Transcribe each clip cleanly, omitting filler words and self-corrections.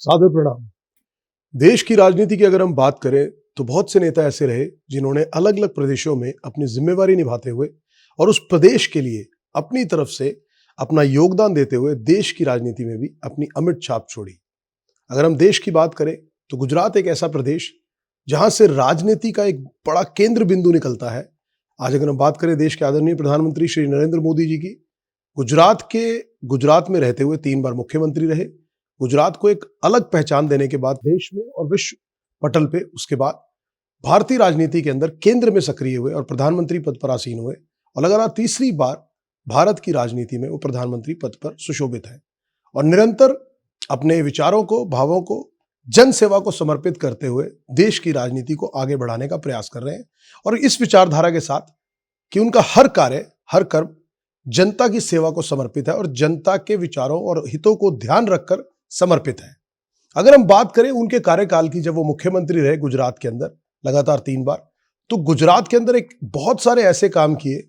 सादर प्रणाम। देश की राजनीति की अगर हम बात करें तो बहुत से नेता ऐसे रहे जिन्होंने अलग अलग प्रदेशों में अपनी जिम्मेवारी निभाते हुए और उस प्रदेश के लिए अपनी तरफ से अपना योगदान देते हुए देश की राजनीति में भी अपनी अमिट छाप छोड़ी। अगर हम देश की बात करें तो गुजरात एक ऐसा प्रदेश जहां से राजनीति का एक बड़ा केंद्र बिंदु निकलता है। आज अगर हम बात करें देश के आदरणीय प्रधानमंत्री श्री नरेंद्र मोदी जी की, गुजरात में रहते हुए 3 बार मुख्यमंत्री रहे। गुजरात को एक अलग पहचान देने के बाद देश में और विश्व पटल पे उसके बाद भारतीय राजनीति के अंदर केंद्र में सक्रिय हुए और प्रधानमंत्री पद पर आसीन हुए और लगातार तीसरी बार भारत की राजनीति में वो प्रधानमंत्री पद पर सुशोभित है और निरंतर अपने विचारों को, भावों को, जन सेवा को समर्पित करते हुए देश की राजनीति को आगे बढ़ाने का प्रयास कर रहे हैं। और इस विचारधारा के साथ कि उनका हर कार्य, हर कर्म जनता की सेवा को समर्पित है और जनता के विचारों और हितों को ध्यान रखकर समर्पित है। अगर हम बात करें उनके कार्यकाल की, जब वो मुख्यमंत्री रहे गुजरात के अंदर लगातार 3 बार, तो गुजरात के अंदर एक बहुत सारे ऐसे काम किए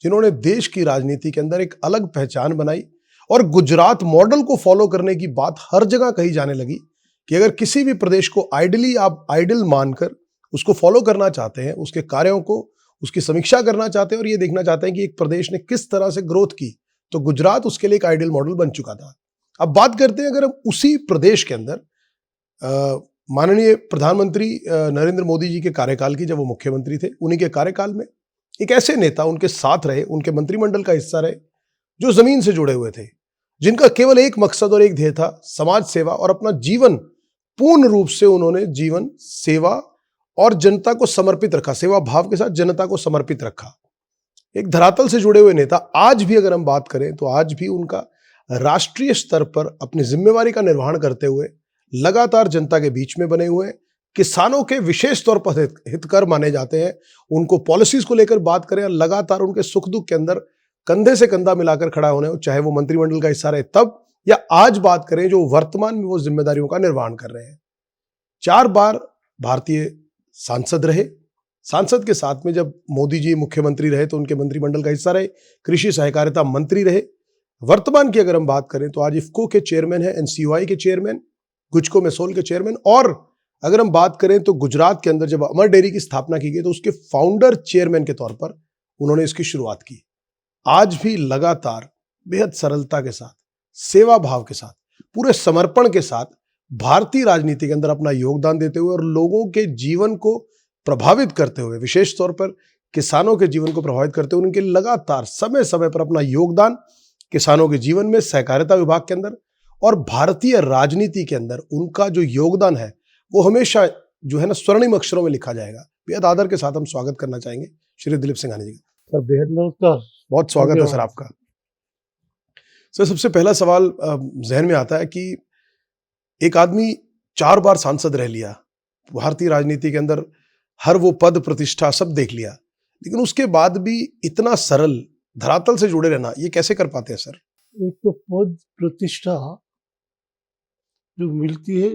जिन्होंने देश की राजनीति के अंदर एक अलग पहचान बनाई और गुजरात मॉडल को फॉलो करने की बात हर जगह कही जाने लगी कि अगर किसी भी प्रदेश को आप आइडल मानकर उसको फॉलो करना चाहते हैं, उसके कार्यों को, उसकी समीक्षा करना चाहते हैं और ये देखना चाहते हैं कि एक प्रदेश ने किस तरह से ग्रोथ की, तो गुजरात उसके लिए एक आइडियल मॉडल बन चुका था। अब बात करते हैं अगर हम उसी प्रदेश के अंदर माननीय प्रधानमंत्री नरेंद्र मोदी जी के कार्यकाल की, जब वो मुख्यमंत्री थे, उन्हीं के कार्यकाल में एक ऐसे नेता उनके साथ रहे, उनके मंत्रिमंडल का हिस्सा रहे, जो जमीन से जुड़े हुए थे, जिनका केवल एक मकसद और एक ध्येय था, समाज सेवा, और अपना जीवन पूर्ण रूप से उन्होंने जीवन सेवा और जनता को समर्पित रखा, सेवा भाव के साथ जनता को समर्पित रखा। एक धरातल से जुड़े हुए नेता। आज भी अगर हम बात करें तो आज भी उनका राष्ट्रीय स्तर पर अपनी जिम्मेवारी का निर्वहन करते हुए लगातार जनता के बीच में बने हुए, किसानों के विशेष तौर पर हितकर माने जाते हैं। उनको पॉलिसीज को लेकर बात करें, लगातार उनके सुख दुख के अंदर कंधे से कंधा मिलाकर खड़ा होने, चाहे वो मंत्रिमंडल का हिस्सा रहे तब, या आज बात करें जो वर्तमान में वो जिम्मेदारियों का निर्वहन कर रहे हैं। 4 बार भारतीय सांसद रहे। सांसद के साथ में जब मोदी जी मुख्यमंत्री रहे तो उनके मंत्रिमंडल का हिस्सा रहे, कृषि सहकारिता मंत्री रहे। वर्तमान की अगर हम बात करें तो आज इफ्को के चेयरमैन है, एनसीयूआई के चेयरमैन, गुजको मेसोल के चेयरमैन, और अगर हम बात करें तो गुजरात के अंदर जब अमर डेयरी की स्थापना की गई तो उसके फाउंडर चेयरमैन के तौर पर उन्होंने इसकी शुरुआत की। आज भी लगातार बेहद सरलता के साथ, सेवा भाव के साथ, पूरे समर्पण के साथ भारतीय राजनीति के अंदर अपना योगदान देते हुए और लोगों के जीवन को प्रभावित करते हुए, विशेष तौर पर किसानों के जीवन को प्रभावित करते हुए, उनके लगातार समय समय पर अपना योगदान किसानों के जीवन में, सहकारिता विभाग के अंदर और भारतीय राजनीति के अंदर उनका जो योगदान है वो हमेशा जो है ना स्वर्णिम अक्षरों में लिखा जाएगा। बेहद आदर के साथ हम स्वागत करना चाहेंगे श्री दिलीप सिंघानिया जी का। सर बेहद नमस्कार, बहुत स्वागत है सर आपका। सर सबसे पहला सवाल जहन में आता है कि एक आदमी 4 बार सांसद रह लिया, भारतीय राजनीति के अंदर हर वो पद प्रतिष्ठा सब देख लिया, लेकिन उसके बाद भी इतना सरल धरातल से जुड़े रहना, ये कैसे कर पाते हैं सर? एक तो पद प्रतिष्ठा जो मिलती है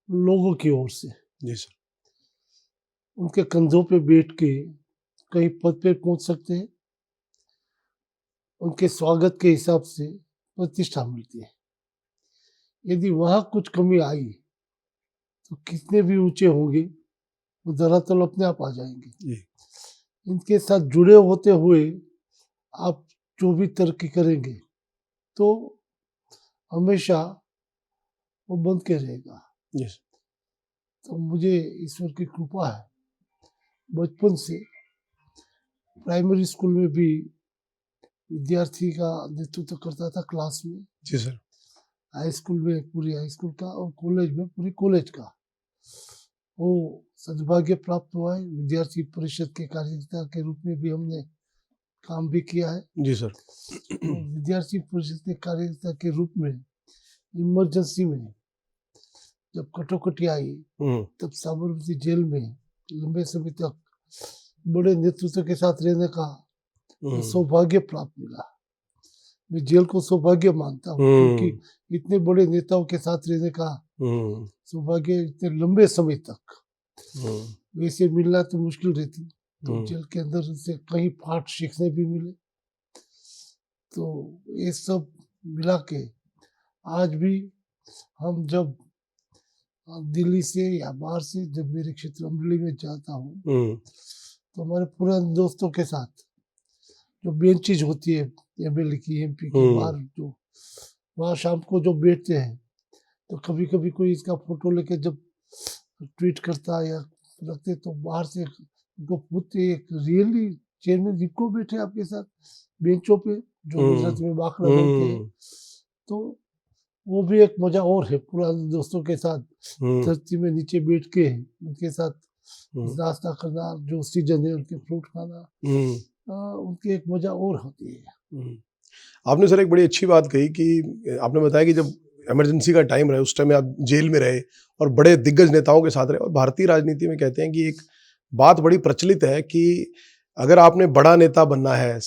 लोगों की ओर से, जी सर, उनके कंधों पे बैठ के कहीं पद पे पहुंच सकते हैं, उनके स्वागत के हिसाब से प्रतिष्ठा मिलती है। यदि वहां कुछ कमी आई तो कितने भी ऊंचे होंगे वो धरातल अपने आप आ जाएंगे। इनके साथ जुड़े होते हुए आप जो भी तरक्की करेंगे तो हमेशा वो बन के रहेगा। yes. तो मुझे ईश्वर की कृपा है, बचपन से प्राइमरी स्कूल में भी विद्यार्थी का नेतृत्व करता था क्लास में। जी सर। हाई स्कूल में पूरी हाई स्कूल का और कॉलेज में पूरी कॉलेज का वो सद्भाग्य प्राप्त हुआ है। विद्यार्थी परिषद के कार्यकर्ता के रूप में भी हमने काम भी किया है। जी सर। विद्यार्थी परिषद के कार्यकर्ता के रूप में इमरजेंसी में जब कटौकटी आई तब साबरमती जेल में लंबे समय तक बड़े नेतृत्व के साथ रहने का सौभाग्य प्राप्त मिला। मैं जेल को सौभाग्य मानता हूँ क्योंकि इतने बड़े नेताओं के साथ रहने का सौभाग्य इतने लंबे समय तक वैसे मिलना तो मुश्किल रहती। तो जेल के अंदर से कई पाठ सीखने भी मिले। तो ये सब मिला के आज भी हम जब दिल्ली से या बाहर से जब मेरे क्षेत्र अमरेली में जाता हूँ हम्म, तो हमारे पुराने दोस्तों के साथ जो बेंचेज होती है एमएलए की एमपी की बाहर जो वहाँ शाम को जो बैठते हैं तो कभी कभी कोई इसका फोटो लेके जब ट्वीट करता है या रखते तो बाहर से उनको पूछते एक रियली चेयरमैन जिनको बैठे आपके साथ बेंचों पे जो गुजरात में बाखड़ा बोलते हैं तो वो भी एक मजा और है पुराने दोस्तों के साथ धरती में नीचे बैठ के उनके साथ नाश्ता करना जो सीजन है उनके फ्रूट खाना उनकी एक मजा और होती है। आपने सर एक बड़ी अच्छी बात कही कि आपने बताया कि जब इमरजेंसी का टाइम रहे उस टाइम में आप जेल में रहे और बड़े दिग्गज नेताओं के साथ रहे। और भारतीय राजनीति में कहते हैं कि एक बात बड़ी प्रचलित है कि अगर आपने बड़ा नेता बनना है,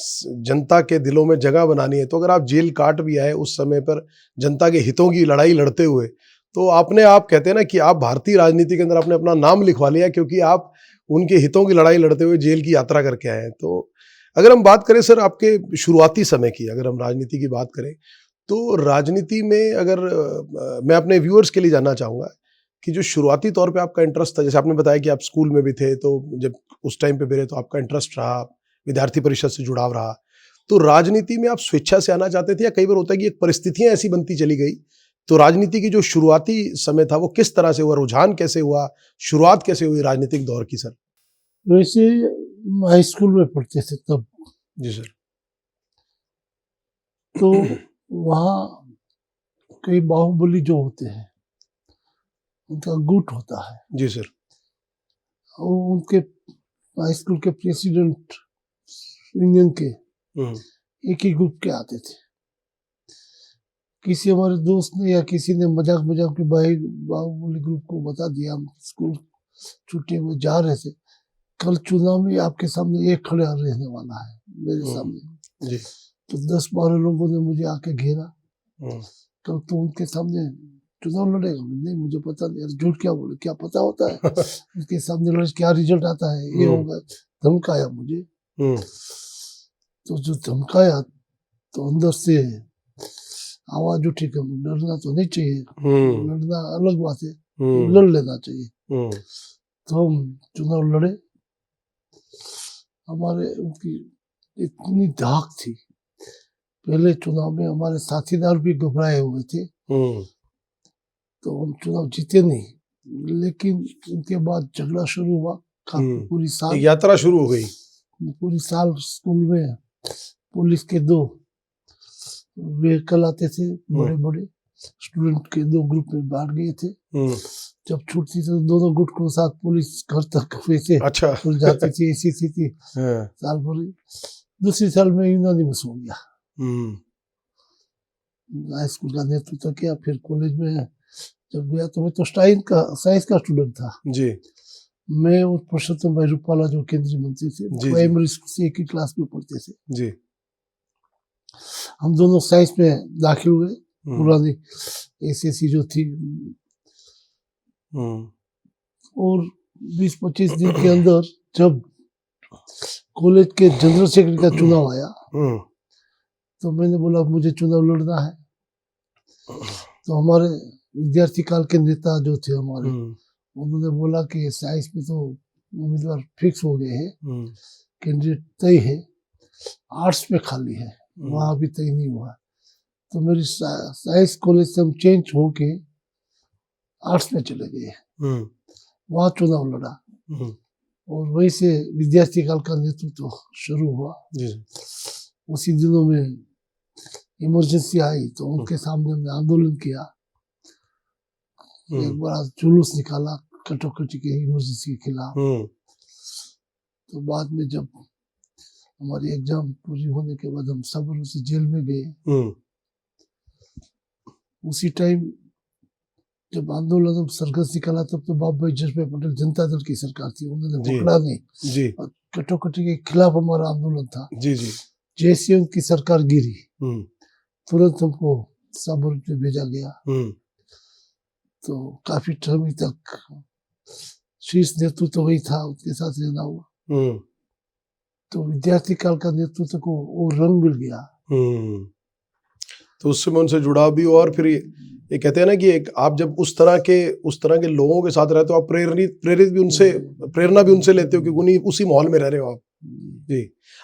जनता के दिलों में जगह बनानी है, तो अगर आप जेल काट भी आए उस समय पर जनता के हितों की लड़ाई लड़ते हुए, तो आपने आप कहते हैं ना कि आप भारतीय राजनीति के अंदर आपने अपना नाम लिखवा लिया क्योंकि आप उनके हितों की लड़ाई लड़ते हुए जेल की यात्रा करके आए हैं। तो अगर हम बात करें सर आपके शुरुआती समय की, अगर हम राजनीति की बात करें तो राजनीति में अगर मैं अपने व्यूअर्स के लिए जानना चाहूँगा कि जो शुरुआती तौर पे आपका इंटरेस्ट था, जैसे आपने बताया कि आप स्कूल में भी थे तो जब उस टाइम पे मेरे तो आपका इंटरेस्ट रहा, विद्यार्थी परिषद से जुड़ाव रहा, तो राजनीति में आप स्वेच्छा से आना चाहते थे या कई बार होता है कि एक परिस्थितियां ऐसी बनती चली गई? तो राजनीति की जो शुरुआती समय था वो किस तरह से हुआ, रुझान कैसे हुआ, शुरुआत कैसे हुई राजनीतिक दौर की सर? वैसे हाई स्कूल में पढ़ते थे तब। जी सर। तो वहाँ कई बाहुबली जो होते हैं उनका गुट होता है। जी सर। वो उनके हाई स्कूल के प्रेसिडेंट यूनियन के एक ही ग्रुप के आते थे। किसी हमारे दोस्त ने या किसी ने मजाक के बाहुबली ग्रुप को बता दिया, हम स्कूल छुट्टी में जा रहे थे, कल चुनाव में आपके सामने एक खड़ा रहने वाला है मेरे सामने। जी। तो 10-12 लोगों ने मुझे आके घेरा, कल तो उनके सामने चुनाव लड़ेगा? नहीं मुझे पता नहीं। यार झूठ क्या बोले, क्या पता होता है उनके सामने लड़े क्या रिजल्ट आता है, ये होगा। धमकाया मुझे। तो जो धमकाया तो अंदर से आवाज उठी कि लड़ना तो नहीं चाहिए, लड़ना अलग बात है, लड़ लेना चाहिए। तो हम चुनाव लड़े। हमारे उनकी इतनी धाक थी, पहले चुनाव में हमारे साथीदार भी घबराए हुए थे, तो हम चुनाव जीते नहीं, लेकिन उनके बाद झगड़ा शुरू हुआ। पूरी साल यात्रा शुरू हो गई। पूरी साल स्कूल में पुलिस के 2 व्हीकल आते थे, बड़े बड़े स्टूडेंट के 2 ग्रुप में बांट गए थे। जब छूटती तो दोनों गुट को साथ पुलिस घर तक वैसे खुल जाती थी, ऐसी स्थिति साल भर। दूसरी साल में यूनानिमस हो गया, हाई स्कूल का नेतृत्व किया। फिर कॉलेज में जब गया तो मैं तो साइंस का स्टूडेंट था जी। मैं और पुरुषोत्तम भाई रूपाला जो केंद्रीय मंत्री थे, प्राइमरी स्कूल से एक ही क्लास में पढ़ते थे जी। हम दोनों साइंस में दाखिल हुए, पुरानी एसएससी जो थी, और 20-25 दिन के अंदर जब कॉलेज के जनरल सेक्रेटरी का चुनाव आया तो मैंने बोला मुझे चुनाव लड़ना है। तो हमारे विद्यार्थी काल के नेता जो थे हमारे, उन्होंने बोला कि साइंस में तो उम्मीदवार फिक्स हो गए हैं, कैंडिडेट तय है, आर्ट्स में खाली है, वहाँ अभी तय नहीं हुआ। तो मेरी साइंस कॉलेज से हम चेंज होके आर्ट्स में चले गए, वहाँ चुनाव लड़ा और वहीं से विद्यार्थी काल का नेतृत्व शुरू हुआ। उसी दिनों में इमरजेंसी आई तो उनके सामने हमने आंदोलन किया, एक बड़ा जुलूस निकाला कटोकटी के इमरजेंसी के खिलाफ। तो बाद में जब हमारी एग्जाम पूरी होने के बाद हम सब उसी जेल में गए। उसी टाइम जब आंदोलन हम सरगस निकाला तब तो बाबू भाई जसभाई पटेल जनता दल की सरकार थी, उन्होंने पकड़ा नहीं जी। कटोकटी के खिलाफ हमारा आंदोलन था जी जी। जैसे उनकी सरकार गिरी तुरंत हमको साबरमती में भेजा गया। तो काफी समय तक शीर्ष नेतृत्व वही था, उसके साथ रहना हुआ। तो विद्यार्थी काल का नेतृत्व को वो रंग मिल गया। तो उस समय उनसे जुड़ाव भी हुआ और फिर ये कहते हैं ना कि एक आप जब उस तरह के लोगों के साथ रहते हो, आप प्रेरित भी उनसे, प्रेरणा भी उनसे लेते हो, क्योंकि उन्हीं उसी माहौल में रह रहे हो आप। जी।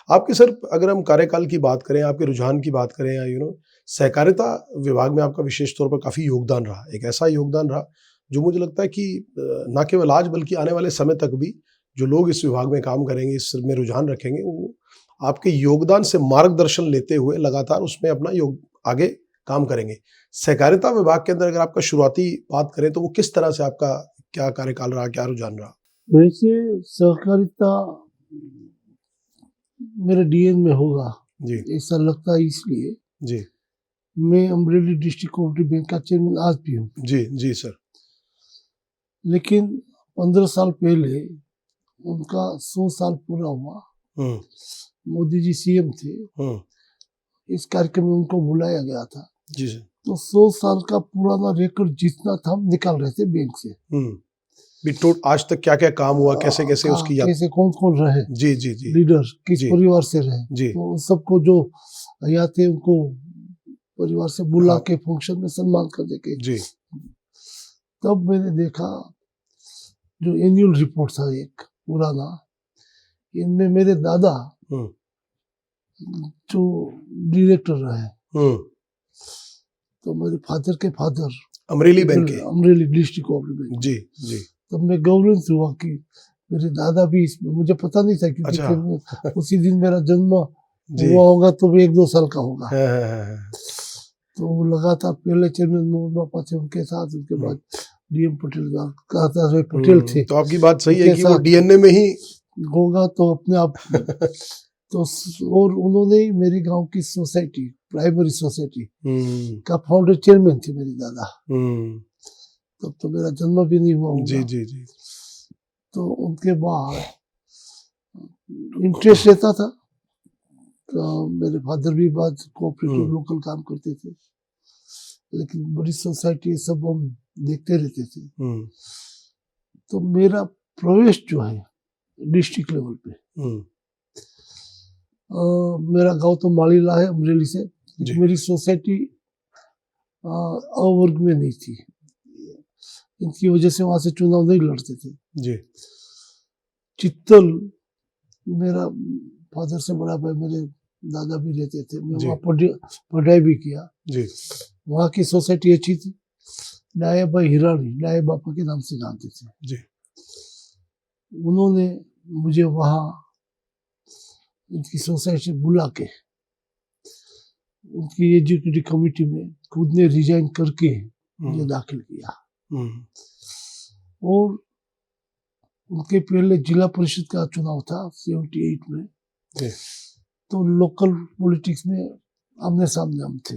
आपके सर, अगर हम कार्यकाल की बात करें, आपके रुझान की बात करें, या सहकारिता विभाग में आपका विशेष तौर पर काफी योगदान रहा, एक ऐसा योगदान रहा जो मुझे लगता है कि न केवल आज बल्कि आने वाले समय तक भी जो लोग इस विभाग में काम करेंगे, इसमें रुझान रखेंगे, वो आपके योगदान से मार्गदर्शन लेते हुए लगातार उसमें अपना आगे काम करेंगे। सहकारिता विभाग के अंदर अगर आपका शुरुआती बात करें तो वो किस तरह से, आपका क्या कार्यकाल रहा, क्या रुझान रहा? वैसे सहकारिता मेरे डीएन में होगा जी, ऐसा लगता है, इसलिए जी, मैं अमरेली डिस्ट्रिक्ट कोऑपरेटिव बैंक का चेयरमैन आज भी हूँ। जी, जी सर। लेकिन 15 साल पहले उनका 100 साल पूरा हुआ, मोदी जी सीएम थे, इस कार्यक्रम में उनको बुलाया गया था। जी सर। तो 100 साल का पुराना रिकॉर्ड जितना था हम निकाल रहे थे बैंक से। आज तक क्या क्या काम हुआ, कैसे कैसे उसकी याद, कैसे कौन कौन रहे, जी जी जी, लीडर किस जी, परिवार से रहे, जी, तो सबको जो यहाँ थे उनको परिवार से बुला के फंक्शन में सम्मान करने के। जी, तब मैंने देखा जो एनुअल रिपोर्ट था एक पुराना, इनमें मेरे दादा जो डायरेक्टर रहे, तो मेरे फादर के फादर अमरेली बैंक के, अमरेली डिस्ट्रिक्ट कोऑपरेटिव बैंक। जी जी। तब मैं गौरव हुआ कि मेरे दादा भी इसमें, मुझे पता नहीं था क्योंकि अच्छा। उसी दिन मेरा जन्म हुआ होगा तो भी 1-2 साल का होगा। तो वो लगातार पहले चेयरमैन मोहन बापा थे, उनके साथ, उनके बाद डीएम पटेल पटेल थे। तो आपकी बात सही है कि वो डीएनए में ही होगा तो अपने आप तो और उन्होंने ही मेरे गांव की सोसाइटी, प्राइमरी सोसाइटी का फाउंडर चेयरमैन थे मेरे दादा। तब तो मेरा जन्म भी नहीं हुआ होगा। जी जी जी। तो उनके बाद इंटरेस्ट रहता था, तो मेरे फादर भी बाद कोऑपरेटिव लोकल काम करते थे, लेकिन बड़ी सोसाइटी सब हम देखते रहते थे। तो मेरा प्रवेश जो है डिस्ट्रिक्ट लेवल पे, मेरा गांव तो मालीला है अमरेली से, मेरी सोसाइटी अवर्ग में नहीं थी, इनकी वजह से वहां से चुनाव नहीं लड़ते थे जी। चित्तल, मेरा फादर से बड़ा भाई, मेरे दादा भी रहते थे, मैं वहाँ पढ़ाई भी किया जी। वहाँ की सोसाइटी अच्छी थी, लाया भाई हिरानी, लाया बापा के नाम से जानते थे जी। उन्होंने मुझे वहाँ उनकी सोसाइटी बुला के उनकी एजुकेटिव कमेटी में खुद ने रिजाइन करके मुझे दाखिल किया। और उनके पहले जिला परिषद का चुनाव था 78 में, तो लोकल पॉलिटिक्स में आमने सामने हम थे।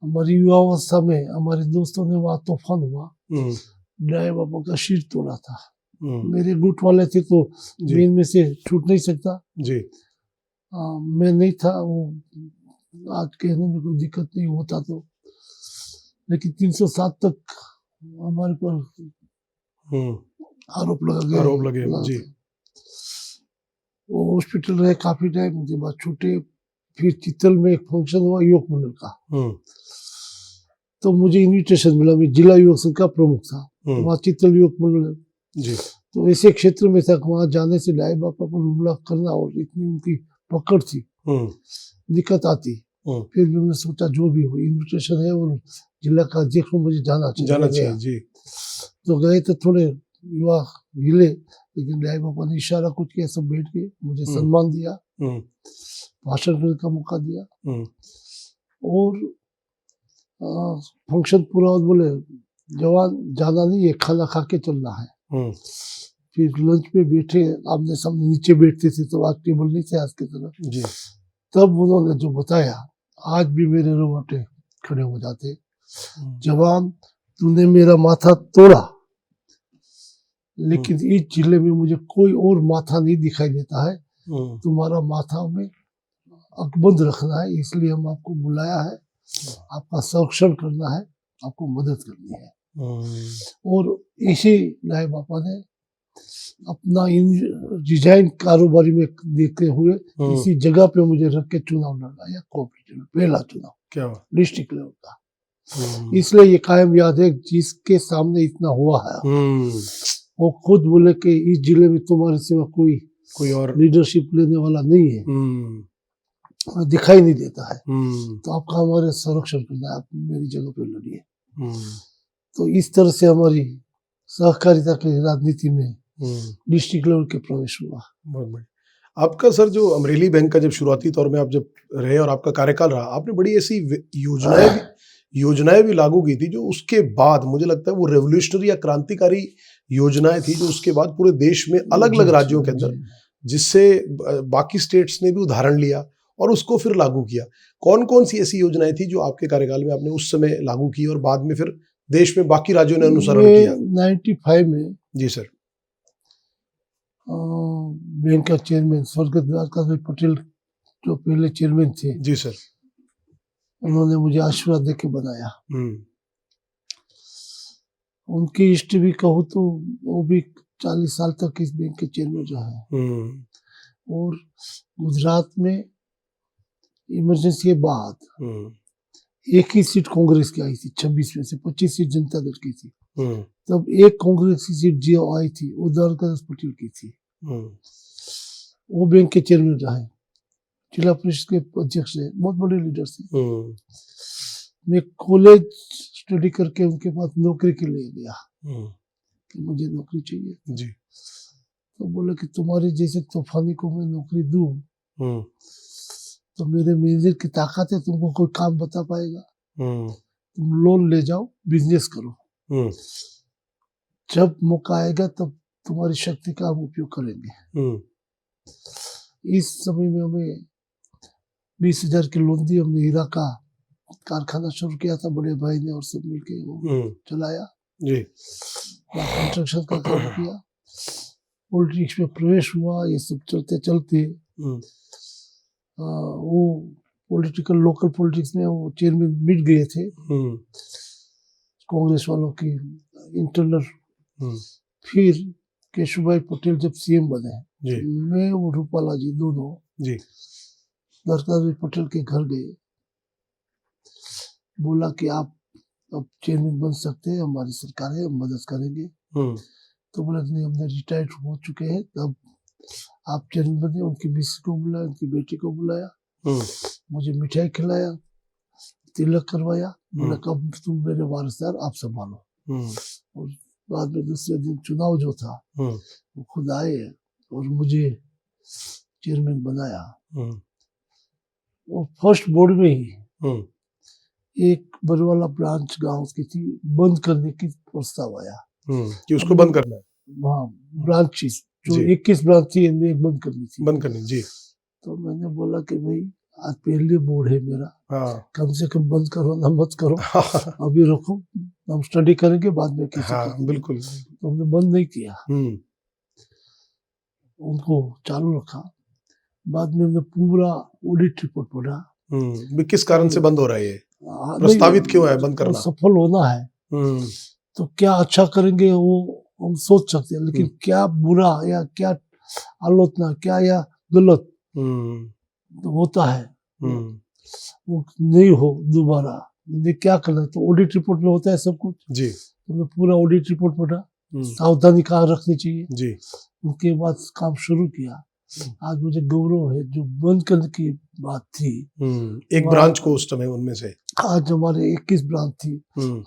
हमारी युवावस्था में हमारे दोस्तों ने वहाँ तूफान हुआ, डाय बाबा का सिर तोड़ा था। मेरे गुट वाले थे तो मैं इनमें से छूट नहीं सकता जी। मैं नहीं था, वो आज कहने में कोई दिक्कत नहीं होता तो, लेकिन 307 तक हमारे पर आरोप लगे जी। वो हॉस्पिटल रहे काफी टाइम, उसके बाद छूटे। फिर चित्तल में एक फंक्शन हुआ युवक मंडल का, तो मुझे इनविटेशन मिला, मैं जिला युवक संघ का प्रमुख था, वहाँ चित्तल युवक मंडल जी। तो ऐसे क्षेत्र में था, वहां जाने से डाय बापा पर हमला करना और इतनी उनकी पकड़ थी, दिक्कत आती। फिर भी मैंने सोचा जो भी हो, इनविटेशन है और जिला का अध्यक्ष में मुझे जाना चाहिए जी। तो गए तो थोड़े युवा हिले, लेकिन डाय बापा ने इशारा कुछ किया, सब बैठ गए, मुझे सम्मान दिया, भाषण करने का मौका दिया। और फंक्शन पूरा और बोले जवान जाना नहीं है, खाना खा के चलना है। फिर लंच पे बैठे, आमने सामने नीचे बैठते थे, तो आज टेबल नहीं थे आज की तरह जी। तब उन्होंने जो बताया, आज भी मेरे रोंगटे खड़े हो जाते। जवान, तूने मेरा माथा तोड़ा, लेकिन इस जिले में मुझे कोई और माथा नहीं दिखाई देता है, तुम्हारा माथा में अकबंद रखना है, इसलिए हम आपको बुलाया है, आपका संरक्षण करना है, आपको मदद करनी है। और इसी डाय बापा ने अपना इन डिजाइन कारोबारी में देखते हुए इसी जगह पे मुझे रख के चुनाव लड़ाया, कोऑपरेटिव पहला चुनाव, क्या डिस्ट्रिक्ट लेवल का। इसलिए ये कायम याद है, जिसके सामने इतना हुआ है वो खुद बोले कि इस जिले में तुम्हारे सिवा कोई और लीडरशिप लेने वाला नहीं है, दिखाई नहीं देता है, तो आपका हमारे संरक्षण करना है, आप मेरी जगह पे लड़िए। तो इस तरह से हमारी सहकारिता की राजनीति में डिस्ट्रिक्ट लेवल के प्रवेश हुआ। बहुत बढ़िया। आपका सर जो अमरेली बैंक का जब शुरुआती तौर में आप जब रहे और आपका कार्यकाल रहा, आपने बड़ी ऐसी योजनाएं भी लागू की थी जो उसके बाद मुझे लगता है वो रेवोल्यूशनरी या क्रांतिकारी योजनाएं थी जो उसके बाद पूरे देश में अलग अलग राज्यों के अंदर, जिससे बाकी स्टेट्स ने भी उदाहरण लिया और उसको फिर लागू किया। कौन कौन सी ऐसी योजनाएं थी जो आपके कार्यकाल में आपने उस समय लागू की और बाद में फिर देश में बाकी राज्यों ने अनुसरण किया? 95 में जी सर, बैंक का चेयरमैन स्वर्गत द्वारका पटेल जो पहले चेयरमैन थे, जी सर, उन्होंने मुझे आशीर्वाद देके बनाया। उनकी हिस्ट्री भी कहूँ तो वो भी 40 साल तक इस बैंक के चेयरमैन रहा है। और गुजरात में इमरजेंसी के बाद एक ही सीट कांग्रेस की आई थी, 26 में से 25 सीट जनता दल की थी। तब एक कांग्रेस की सीट जो आई थी वो द्वारका पटेल की थी। वो बैंक के चेयरमैन रहे, जिला परिषद के अध्यक्ष है, बहुत बड़े लीडर थे। मैं कॉलेज स्टडी करके उनके पास नौकरी के लिए गया कि मुझे नौकरी चाहिए जी। तो बोले कि तुम्हारे जैसे तूफानी को मैं नौकरी दूं तो मेरे मैनेजर की ताकत है, तुमको कोई काम बता पाएगा, तुम लोन ले जाओ, बिजनेस करो, जब मौका आएगा तब तुम्हारी शक्ति का हम उपयोग करेंगे। इस समय में हमें 20,000 की लोन दी। हमने हीरा का कारखाना शुरू किया था, बड़े भाई ने और सब मिलके वो चलाया जी। कंस्ट्रक्शन का काम किया, पॉलिटिक्स में प्रवेश हुआ। ये सब चलते चलते वो पॉलिटिकल लोकल पॉलिटिक्स में वो चेयरमैन मिट गए थे कांग्रेस वालों की इंटरनल। फिर केशुभाई पटेल जब सीएम बने, मैं और रूपाला जी दोनों जी द्वारका पटेल के घर गए, बोला कि आप अब चेयरमैन बन सकते हैं, हमारी सरकार है, हम मदद करेंगे। तो बोला नहीं, हमने रिटायर्ड हो चुके हैं, तब आप चेयरमैन बने। उनकी मिसेस को बुलाया, उनकी बेटी को बुलाया, मुझे मिठाई खिलाया, तिलक करवाया, बोला कब तुम मेरे वारिसदार, आप संभालो। और बाद में दूसरे दिन चुनाव जो था वो खुद आए और मुझे चेयरमैन बनाया। वो फर्स्ट बोर्ड में ही एक बरवाला ब्रांच गांव की थी, बंद करने की प्रस्ताव आया कि उसको बंद करना है। वहाँ ब्रांचेस जो 21 ब्रांच थी, इनमें एक बंद करनी जी। तो मैंने बोला कि भाई आज पहले बोर्ड है मेरा, कम से कम बंद करो ना, मत करो, अभी रखो, हम स्टडी करेंगे बाद में किसी बिल्कुल। तो हमने बंद नहीं किया, उनको चालू रखा। बाद में हमने पूरा ऑडिट रिपोर्ट पढ़ा, किस कारण से बंद हो रहा है ये, प्रस्तावित क्यों है बंद करना। सफल होना है तो क्या अच्छा करेंगे वो हम सोच सकते हैं, लेकिन क्या बुरा या क्या आलोचना, क्या या गलत होता है वो नहीं हो दोबारा, क्या करना है। तो ऑडिट रिपोर्ट में होता है सब कुछ जी। तो पूरा ऑडिट रिपोर्ट पढ़ा, सावधानी कहाँ रखनी चाहिए जी। उसके बाद काम शुरू किया। आज मुझे गौरव है, जो बंद करने की बात थी एक ब्रांच को उस समय, उनमें से आज हमारे 21 ब्रांच थी,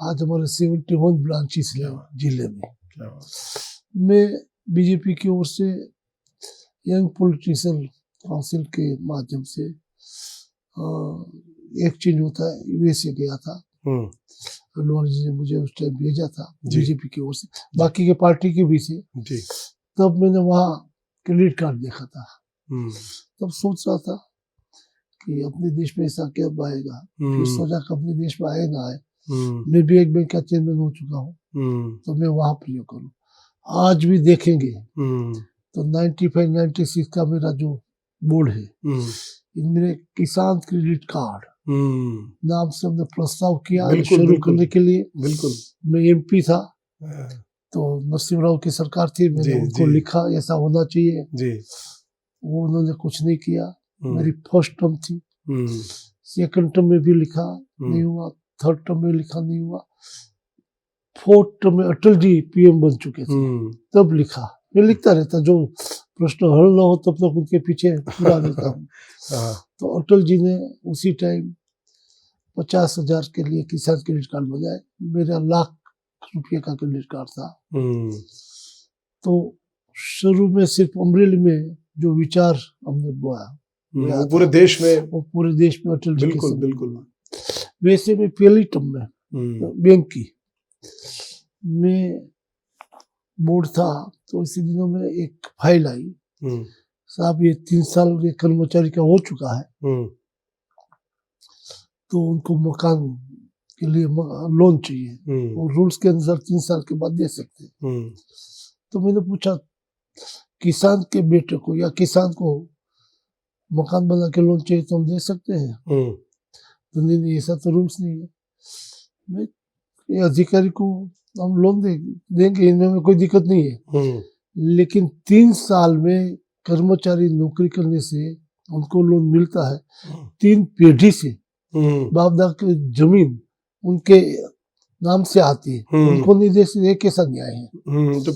आज हमारे 71 ब्रांचेस है जिले में। मैं बीजेपी की ओर से यंग पॉलिटिशियन काउंसिल के माध्यम से एक्सचेंज होता है, यूएसए गया था, अडवाणी जी ने मुझे उस टाइम भेजा था बीजेपी की ओर से, बाकी के पार्टी के भी थे। तब मैंने वहाँ क्रेडिट कार्ड देखा था, तब सोच रहा था कि अपने देश में ऐसा क्या आएगा। फिर सोचा कि अपने देश में आए ना आए, मैं भी एक बैंक का चेयरमैन हो चुका हूँ, तो मैं वहाँ प्रयोग करूँ। आज भी देखेंगे तो 95-96 का मेरा जो बोर्ड है, इनमें किसान क्रेडिट कार्ड नाम से हमने प्रस्ताव किया शुरू करने के लिए। बिल्कुल, मैं एमपी था तो नरसिंह राव की सरकार थी, मैंने उनको लिखा ऐसा होना चाहिए जी। वो उन्होंने कुछ नहीं किया। मेरी फर्स्ट टर्म थी, सेकंड टर्म में भी लिखा, नहीं हुआ, थर्ड टर्म में लिखा नहीं हुआ, फोर्थ टर्म में अटल जी पीएम बन चुके थे तब लिखा। मैं लिखता रहता, जो प्रश्न हल ना हो तब तक उनके पीछे पूरा देता हूँ। तो अटल जी ने उसी टाइम 50,000 के लिए किसान क्रेडिट कार्ड बनाए, मेरा ₹1,00,000 का क्रेडिट कार्ड था। तो शुरू में सिर्फ अमरेली में जो विचार हमने बोया वो पूरे देश में, वो पूरे देश में अटल जी के बिल्कुल समय बिल्कुल। वैसे में पहली टर्म में बैंक की में बोर्ड था, तो इसी दिनों में एक फाइल आई, साहब ये 3 साल ये कर्मचारी का हो चुका है, तो उनको मकान के लिए लोन चाहिए और रूल्स के अनुसार 3 साल के बाद दे सकते हैं। तो मैंने पूछा किसान के बेटे को या किसान को मकान बना के लोन चाहिए तो हम दे सकते हैं? तो नहीं, ऐसा तो रूल्स नहीं है। मैं ये अधिकारी को हम लोन देंगे, इनमें कोई दिक्कत नहीं है, लेकिन 3 साल में कर्मचारी नौकरी करने से उनको लोन मिलता है। 3 पीढ़ी से बाप दादा की जमीन उनके नाम से आती है, उनको नहीं दे सकते, कैसा न्याय है? तो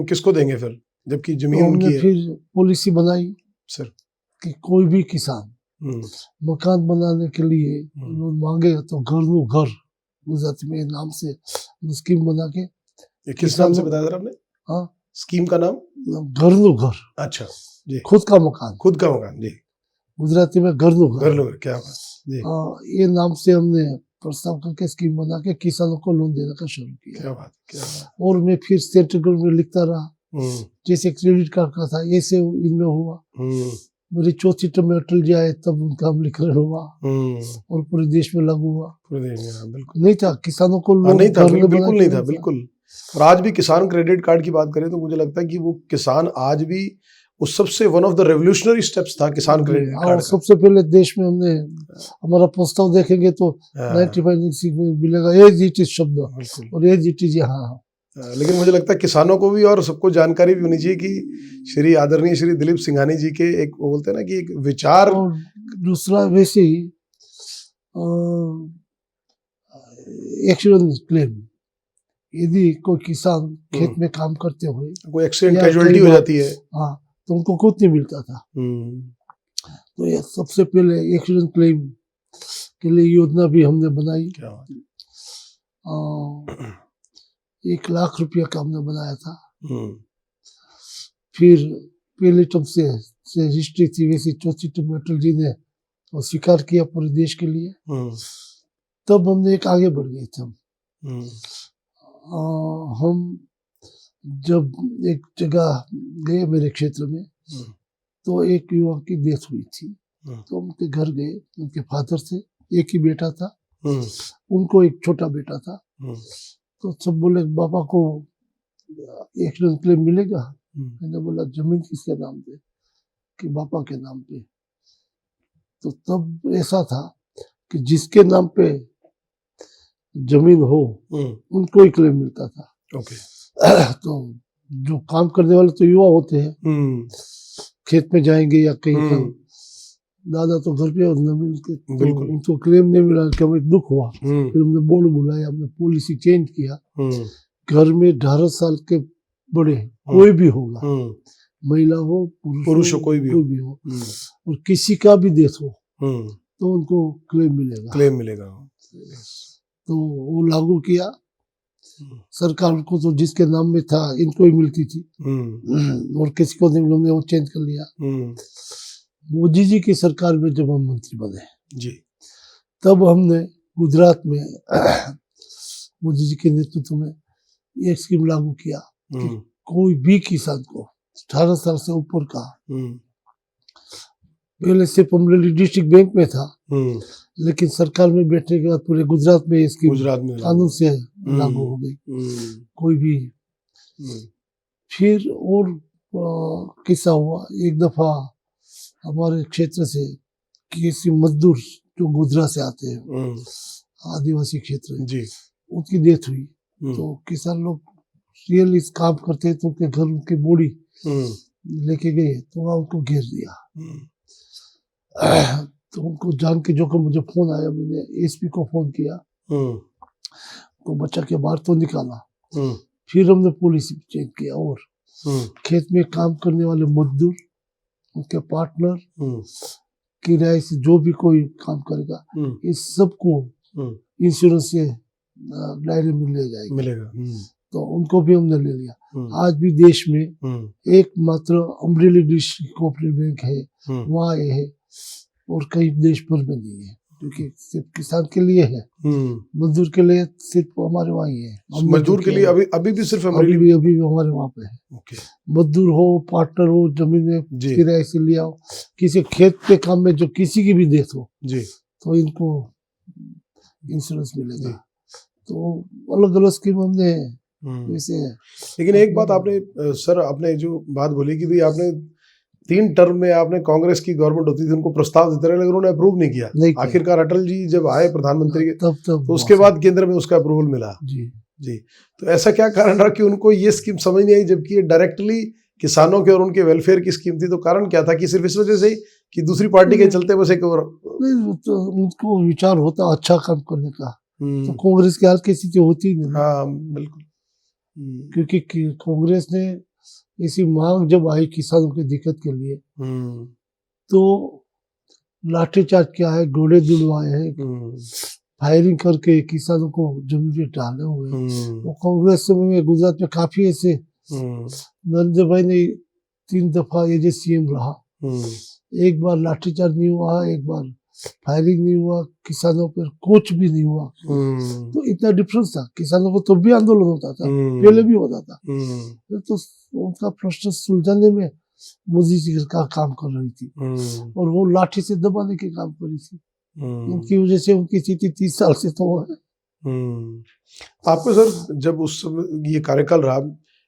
किसको देंगे फिर, जबकि जमीन तो उनकी हमने है? फिर पॉलिसी बनाई सर कि कोई भी किसान मकान बनाने के लिए लोन मांगे तो घरनु घर गुजराती में नाम से स्कीम बना के। ये किस नाम से बताया था आपने? हाँ, स्कीम का नाम घरनु घर। अच्छा जी, खुद का मकान, खुद का मकान जी, गुजराती में घरनु घर। घर लोग, क्या बात जी, ये नाम से हमने प्रस्ताव करके स्कीम बना के किसानों को लोन देने का शुरू किया। क्या बात, क्या बात। और मैं फिर सेंट्रल गवर्नमेंट में लिखता रहा, जैसे क्रेडिट कार्ड का था ऐसे इनमें हुआ। मेरी चौथी टर्म में अटल जी आए तब उनका अमलीकरण हुआ और पूरे देश में लागू हुआ। पूरे देश में बिल्कुल नहीं था किसानों को लोन, नहीं था, बिल्कुल नहीं था, बिल्कुल। और आज भी किसान क्रेडिट कार्ड की बात करें तो मुझे लगता है कि वो किसान आज भी उस सबसे one of the revolutionary steps था किसान क्रेडिट कार्ड। सबसे पहले देश में हमने हमारा प्रस्ताव देखेंगे तो 95 में मिलेगा एज इट इज शब्द, और एज इट इज यहाँ। लेकिन मुझे लगता है किसानों को भी और सबको जानकारी भी होनी चाहिए कि श्री आदरणीय श्री दिलीप सिंघानी जी के एक वो बोलते हैं ना कि एक विचार। और दूसरा वैसे ही एक्सीडेंट क्लेम, यदि कोई किसान खेत में काम करते हुए कोई एक्सीडेंट कैजुअलिटी हो जाती है, हाँ, तो उनको कुछ नहीं मिलता था। तो ये सबसे पहले एक्सीडेंट क्लेम के लिए योजना भी हमने बनाई। 1,00,000 का हमने बनाया था। फिर पहली टर्म से हिस्ट्री थी, वैसी चौथी टर्म में अटल जी ने और स्वीकार किया पूरे देश के लिए। तब हमने एक आगे बढ़ गए थे। हम जब एक जगह गए मेरे क्षेत्र में, तो एक युवक की डेथ हुई थी, तो उनके घर गए, उनके फादर थे, एक ही बेटा था, उनको एक छोटा बेटा था। तो सब बोले बाबा को एक्सीडेंट क्लेम मिलेगा? मैंने बोला जमीन किसके नाम पे? कि पापा के नाम पे। तो तब ऐसा था कि जिसके नाम पे जमीन हो उनको ही क्लेम मिलता था। तो जो काम करने वाले तो युवा होते हैं, खेत में जाएंगे या कहीं का, दादा तो घर पे और जमीन के, तो उनको क्लेम नहीं मिला, हमें दुख हुआ। फिर हमने बोर्ड बुलाया, हमने पॉलिसी चेंज किया। घर में 18 साल के बड़े कोई भी होगा, महिला हो पुरुष हो, कोई भी हो, और किसी का भी डेथ हो तो उनको क्लेम मिलेगा। तो वो लागू किया सरकार को, तो जिसके नाम में था इनको ही मिलती थी और किसी को नहीं, हमने वो चेंज कर लिया। मोदी जी की सरकार में जब हम मंत्री बने जी, तब हमने गुजरात में मोदी जी के नेतृत्व में एक स्कीम लागू किया कि कोई भी किसान को 18 साल से ऊपर का, पहले सिर्फ अमरेली डिस्ट्रिक्ट बैंक में था, लेकिन सरकार में बैठने के बाद पूरे गुजरात में इसकी कानून से लागू हो गई। कोई भी फिर और किस्सा हुआ, एक दफा हमारे क्षेत्र से किसी मजदूर जो गुजरात से आते हैं, आदिवासी क्षेत्र जी, उनकी डेथ हुई। तो किसान लोग रियल इस काम करते हैं, तो उनके घर उनकी बॉडी लेके गए, तो वहाँ उनको घेर दिया। तो उनको जान के जो कि मुझे फोन आया, मैंने एसपी को फोन किया, तो बच्चा के बाहर तो निकाला। फिर हमने पॉलिसी चेंज किया और खेत में काम करने वाले मजदूर, उनके पार्टनर, किराए से जो भी कोई काम करेगा, इस सबको इंश्योरेंस से दायरे में ले जाएगा, मिलेगा। तो उनको भी हमने ले लिया। आज भी देश में एकमात्र अम्ब्रेला डिस्ट्रिक्ट कोऑपरेटिव बैंक है, वहाँ ये है, और कई देश भर में नहीं है, क्योंकि सिर्फ किसान के लिए है, मजदूर के लिए सिर्फ हमारे वहाँ ही है। मजदूर के लिए अभी भी सिर्फ अभी भी हमारे वहाँ पे है। मजदूर हो, पार्टनर हो, जमीन में किराए से लिया हो, किसी खेत के काम में जो किसी की भी डेथ हो तो इनको इंश्योरेंस मिलेगा। तो अलग अलग स्कीम हमने वैसे। लेकिन एक बात आपने सर, आपने जो बात बोली कि भाई आपने 3 टर्म में आपने कांग्रेस की गवर्नमेंट होती थी, उनको प्रस्ताव देते रहे, लेकिन उन्होंने अप्रूव नहीं किया। आखिरकार अटल जी जब आए प्रधानमंत्री के, तब तो उसके बाद केंद्र में उसका अप्रूवल मिला। जी। तो ऐसा क्या कारण रहा कि उनको ये स्कीम समझ नहीं आई, जबकि ये डायरेक्टली किसानों के और उनके वेलफेयर की स्कीम थी? तो कारण क्या था कि सिर्फ इस वजह से ही कि दूसरी पार्टी के चलते बस एक और तो उनको विचार होता अच्छा काम करने का, तो कांग्रेस की हाल किसी से होती नहीं। हाँ बिल्कुल। क्योंकि कांग्रेस ने इसी मांग जब आई किसानों की दिक्कत के लिए, तो लाठीचार्ज किया है, गोले दिलवाए हैं, फायरिंग करके किसानों को जमीन पे डाले हुए। वो कांग्रेस में गुजरात में काफी ऐसे, नरेंद्र भाई ने 3 दफा ये सीएम रहा, एक बार लाठीचार्ज नहीं हुआ, एक बार फायरिंग नहीं हुआ, किसानों पर कुछ भी नहीं हुआ। तो इतना डिफरेंस था, किसानों को तो भी आंदोलन होता था, पहले भी होता था। तो उनका प्रश्न सुलझाने में मोदी जी का काम कर रही थी, और वो लाठी से दबाने के काम कर रही थी। उनकी वजह से उनकी स्थिति 30 साल से तो है। आपको सर जब उस समय ये कार्यकाल रहा,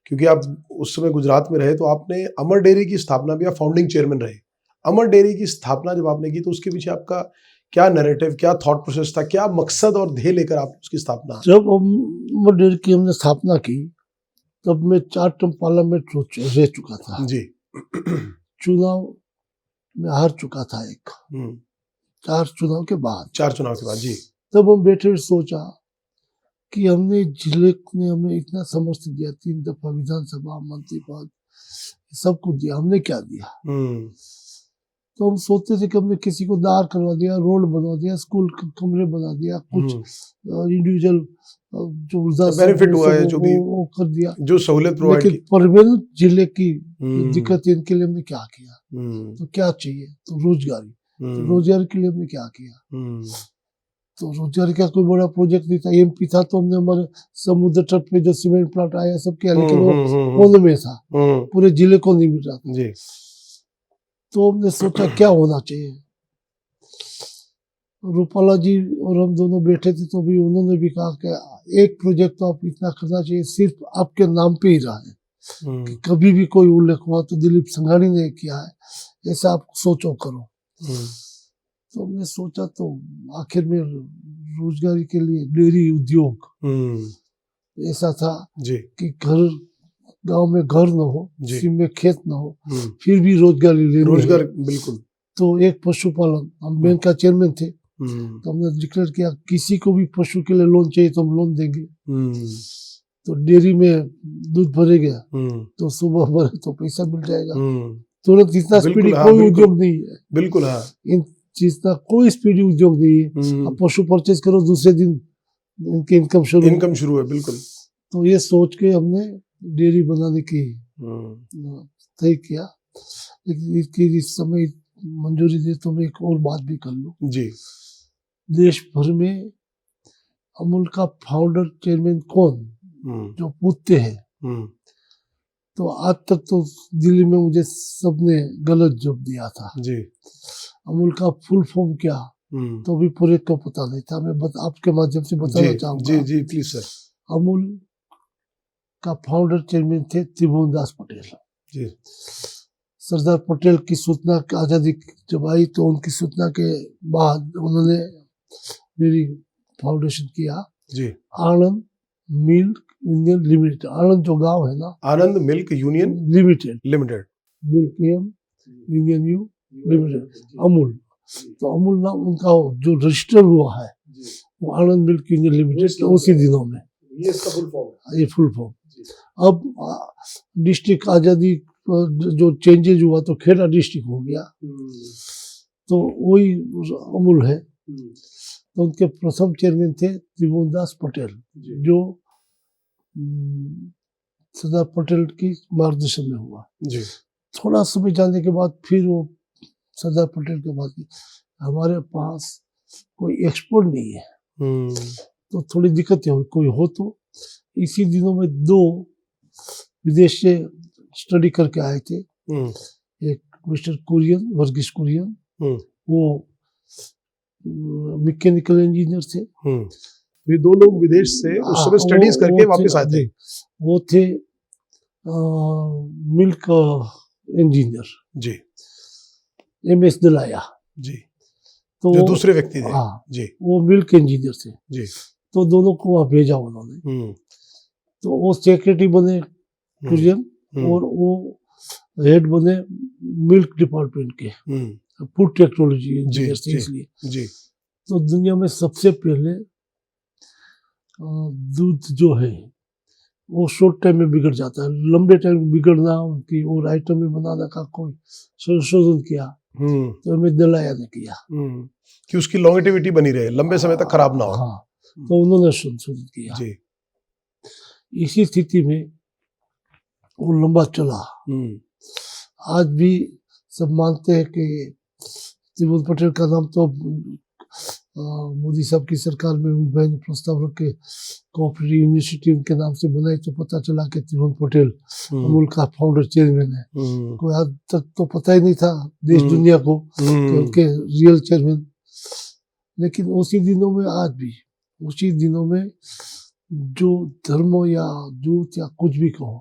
क्योंकि आप उस समय गुजरात में रहे, तो आपने अमर डेयरी की स्थापना भी, आप फाउंडिंग चेयरमैन रहे। अमर डेयरी की स्थापना जब आपने की, तो उसके पीछे आपका क्या नैरेटिव, क्या थॉट प्रोसेस था, क्या मकसद और ध्येय लेकर आप उसकी स्थापना? जब अमर डेयरी की हमने स्थापना की, तब मैं 4 टर्म पार्लियामेंट रह चुका था जी। चुनाव में हार चुका था एक, 4 चुनाव के बाद जी। तब हम बैठे सोचा कि हमने जिले ने हमें इतना समर्थन दिया, 3 दफा विधानसभा, मंत्री पद, सब कुछ दिया, हमने क्या दिया? तो हम सोचते थे कि हमने किसी को दार करवा दिया, रोड बनवा दिया, स्कूल कमरे बना दिया, कुछ इंडिविजुअल जो बेनिफिट हुआ है, जो भी वो कर दिया, जो सहूलियत प्रोवाइड की। लेकिन परवेल जिले की दिक्कत, इनके लिए हमने क्या किया? तो क्या चाहिए? तो रोजगारी, तो रोजगार के लिए हमने क्या किया? तो रोजगार का कोई बड़ा प्रोजेक्ट नहीं था। एमपी था तो हमने हमारे समुद्र तट पे जो सीमेंट प्लांट आया सब किया, लेकिन वो कोने में था, पूरे जिले को नहीं मिल रहा था। तो हमने सोचा क्या होना चाहिए। रूपाला जी और हम दोनों बैठे थे, तो भी उन्होंने भी कहा कि एक प्रोजेक्ट तो आप इतना करना चाहिए, सिर्फ आपके नाम पे ही रहा है, कि कभी भी कोई उल्लेख हुआ तो दिलीप संघानी ने किया है, ऐसा आप सोचो करो। तो हमने सोचा, तो आखिर में रोजगारी के लिए डेयरी उद्योग ऐसा था कि घर, गांव में घर न हो, सिम में खेत न हो, फिर भी रोजगार बिल्कुल। तो एक पशुपालन, हम बैंक का चेयरमैन थे, तो हमने डिक्लेयर किया किसी को भी पशु के लिए लोन चाहिए तो हम लोन देंगे। तो डेयरी में दूध भरे गया तो सुबह भरे तो पैसा मिल जाएगा तुरंत। इतना स्पीडी कोई उद्योग नहीं है, बिल्कुल हाँ, इन चीज का कोई स्पीडी उद्योग नहीं है। आप पशु परचेज करो, दूसरे दिन इनकी इनकम शुरू है, बिल्कुल। तो ये सोच के हमने डेयरी बनाने की तय किया। लेकिन इसकी इस समय मंजूरी दे तो मैं एक और बात भी कर लूं जी। देश भर में अमूल का फाउंडर चेयरमैन कौन, जो पूछते हैं, तो आज तक तो दिल्ली में मुझे सबने गलत जवाब दिया था जी। अमूल का फुल फॉर्म क्या, तो भी पूरे को पता नहीं था। मैं आपके माध्यम से बताना चाहूंगा। जी जी प्लीज सर। अमूल का फाउंडर चेयरमैन थे त्रिभुवनदास पटेल जी। सरदार पटेल की सूचना आजादी जब आई, तो उनकी सूचना के बाद उन्होंने मेरी फाउंडेशन किया जी। Anand milk union limited, Anand जो गांव है ना, Anand milk union limited, milk union U limited, Amul. तो अमूल नाम उनका जो रजिस्टर हुआ है वो आनंद मिल्क यूनियन लिमिटेड उसी दिनों में, ये इसका फुल फॉर्म ये फुल फॉर्म। अब डिस्ट्रिक्ट आज़ादी जो चेंजेज हुआ तो खेड़ा डिस्ट्रिक्ट हो गया, तो वही अमूल है। तो उनके प्रथम चेयरमैन थे त्रिभुवन दास पटेल, जो सरदार पटेल की मार्गदर्शन में हुआ। थोड़ा समय जाने के बाद फिर वो सरदार पटेल के बाद हमारे पास कोई एक्सपर्ट नहीं है, तो थोड़ी दिक्कतें हुई। कोई हो तो इसी दिनों में 2 विदेश से स्टडी करके आए थे, एक मिस्टर कुरियन, वर्गीस कुरियन, वो मैकेनिकल इंजीनियर थे। ये 2 लोग विदेश से उस समय स्टडीज करके वापस आए थे। वो थे मिल्क इंजीनियर जी, MS दलाया जी, तो जो दूसरे व्यक्ति थे। हाँ जी, वो मिल्क इंजीनियर थे जी। तो दोनों को वहाँ भेजा उन्होंने। तो वो सेक्रेटरी बने कुरियन, और वो हेड बने मिल्क डिपार्टमेंट के, फूड टेक्नोलॉजी इंजीनियर थे इसलिए। जी। तो दुनिया में सबसे पहले दूध जो है वो शॉर्ट टाइम में बिगड़ जाता है, लंबे टाइम में बिगड़ना उनकी और आइटम में बनाने का कोई संशोधन किया, तो हमें दलाया ने किया कि उसकी लॉन्गेटिविटी बनी रहे, लंबे समय तक खराब ना हो। हाँ, तो उन्होंने संशोधन किया। जी। इसी स्थिति में वो लंबा चला। आज भी सब मानते हैं कि त्रिभुवन पटेल का नाम तो मोदी साहब की सरकार में भाई ने प्रस्ताव रखे कोऑपरेटिव यूनिवर्सिटी उनके नाम से बनाई, तो पता चला कि त्रिभुवन पटेल अमूल का फाउंडर चेयरमैन है। कोई आज तक तो पता ही नहीं था देश दुनिया को कि उनके रियल चेयरमैन। लेकिन उसी दिनों में, आज भी उसी दिनों में जो धर्म या दूत या कुछ भी कहो,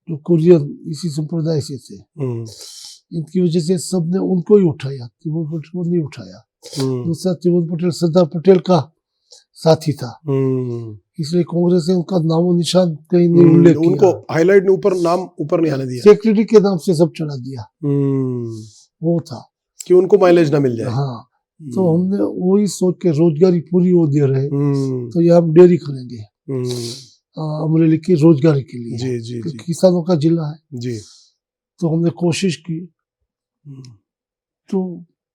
जो कुरियन इसी संप्रदाय से थे, इनकी वजह से सबने उनको ही उठाया, त्रिभुवन पटेल को नहीं उठाया। दूसरा, त्रिभुवन पटेल सरदार पटेल का साथी था, इसलिए कांग्रेस ने उनका नामो निशान कहीं नहीं उल्लेख किया, उनको हाईलाइट ने नाम ऊपर नहीं आने दिया, सेक्रेटरी के नाम से सब चढ़ा दिया। वो था कि उनको माइलेज ना मिल जाए। हाँ, तो हमने वही सोच के रोजगारी पूरी वो दे रहे, तो ये हम डेयरी करेंगे अमरेली की रोजगारी के लिए। जी, जी, जी। किसानों का जिला है जी। तो हमने कोशिश की। तो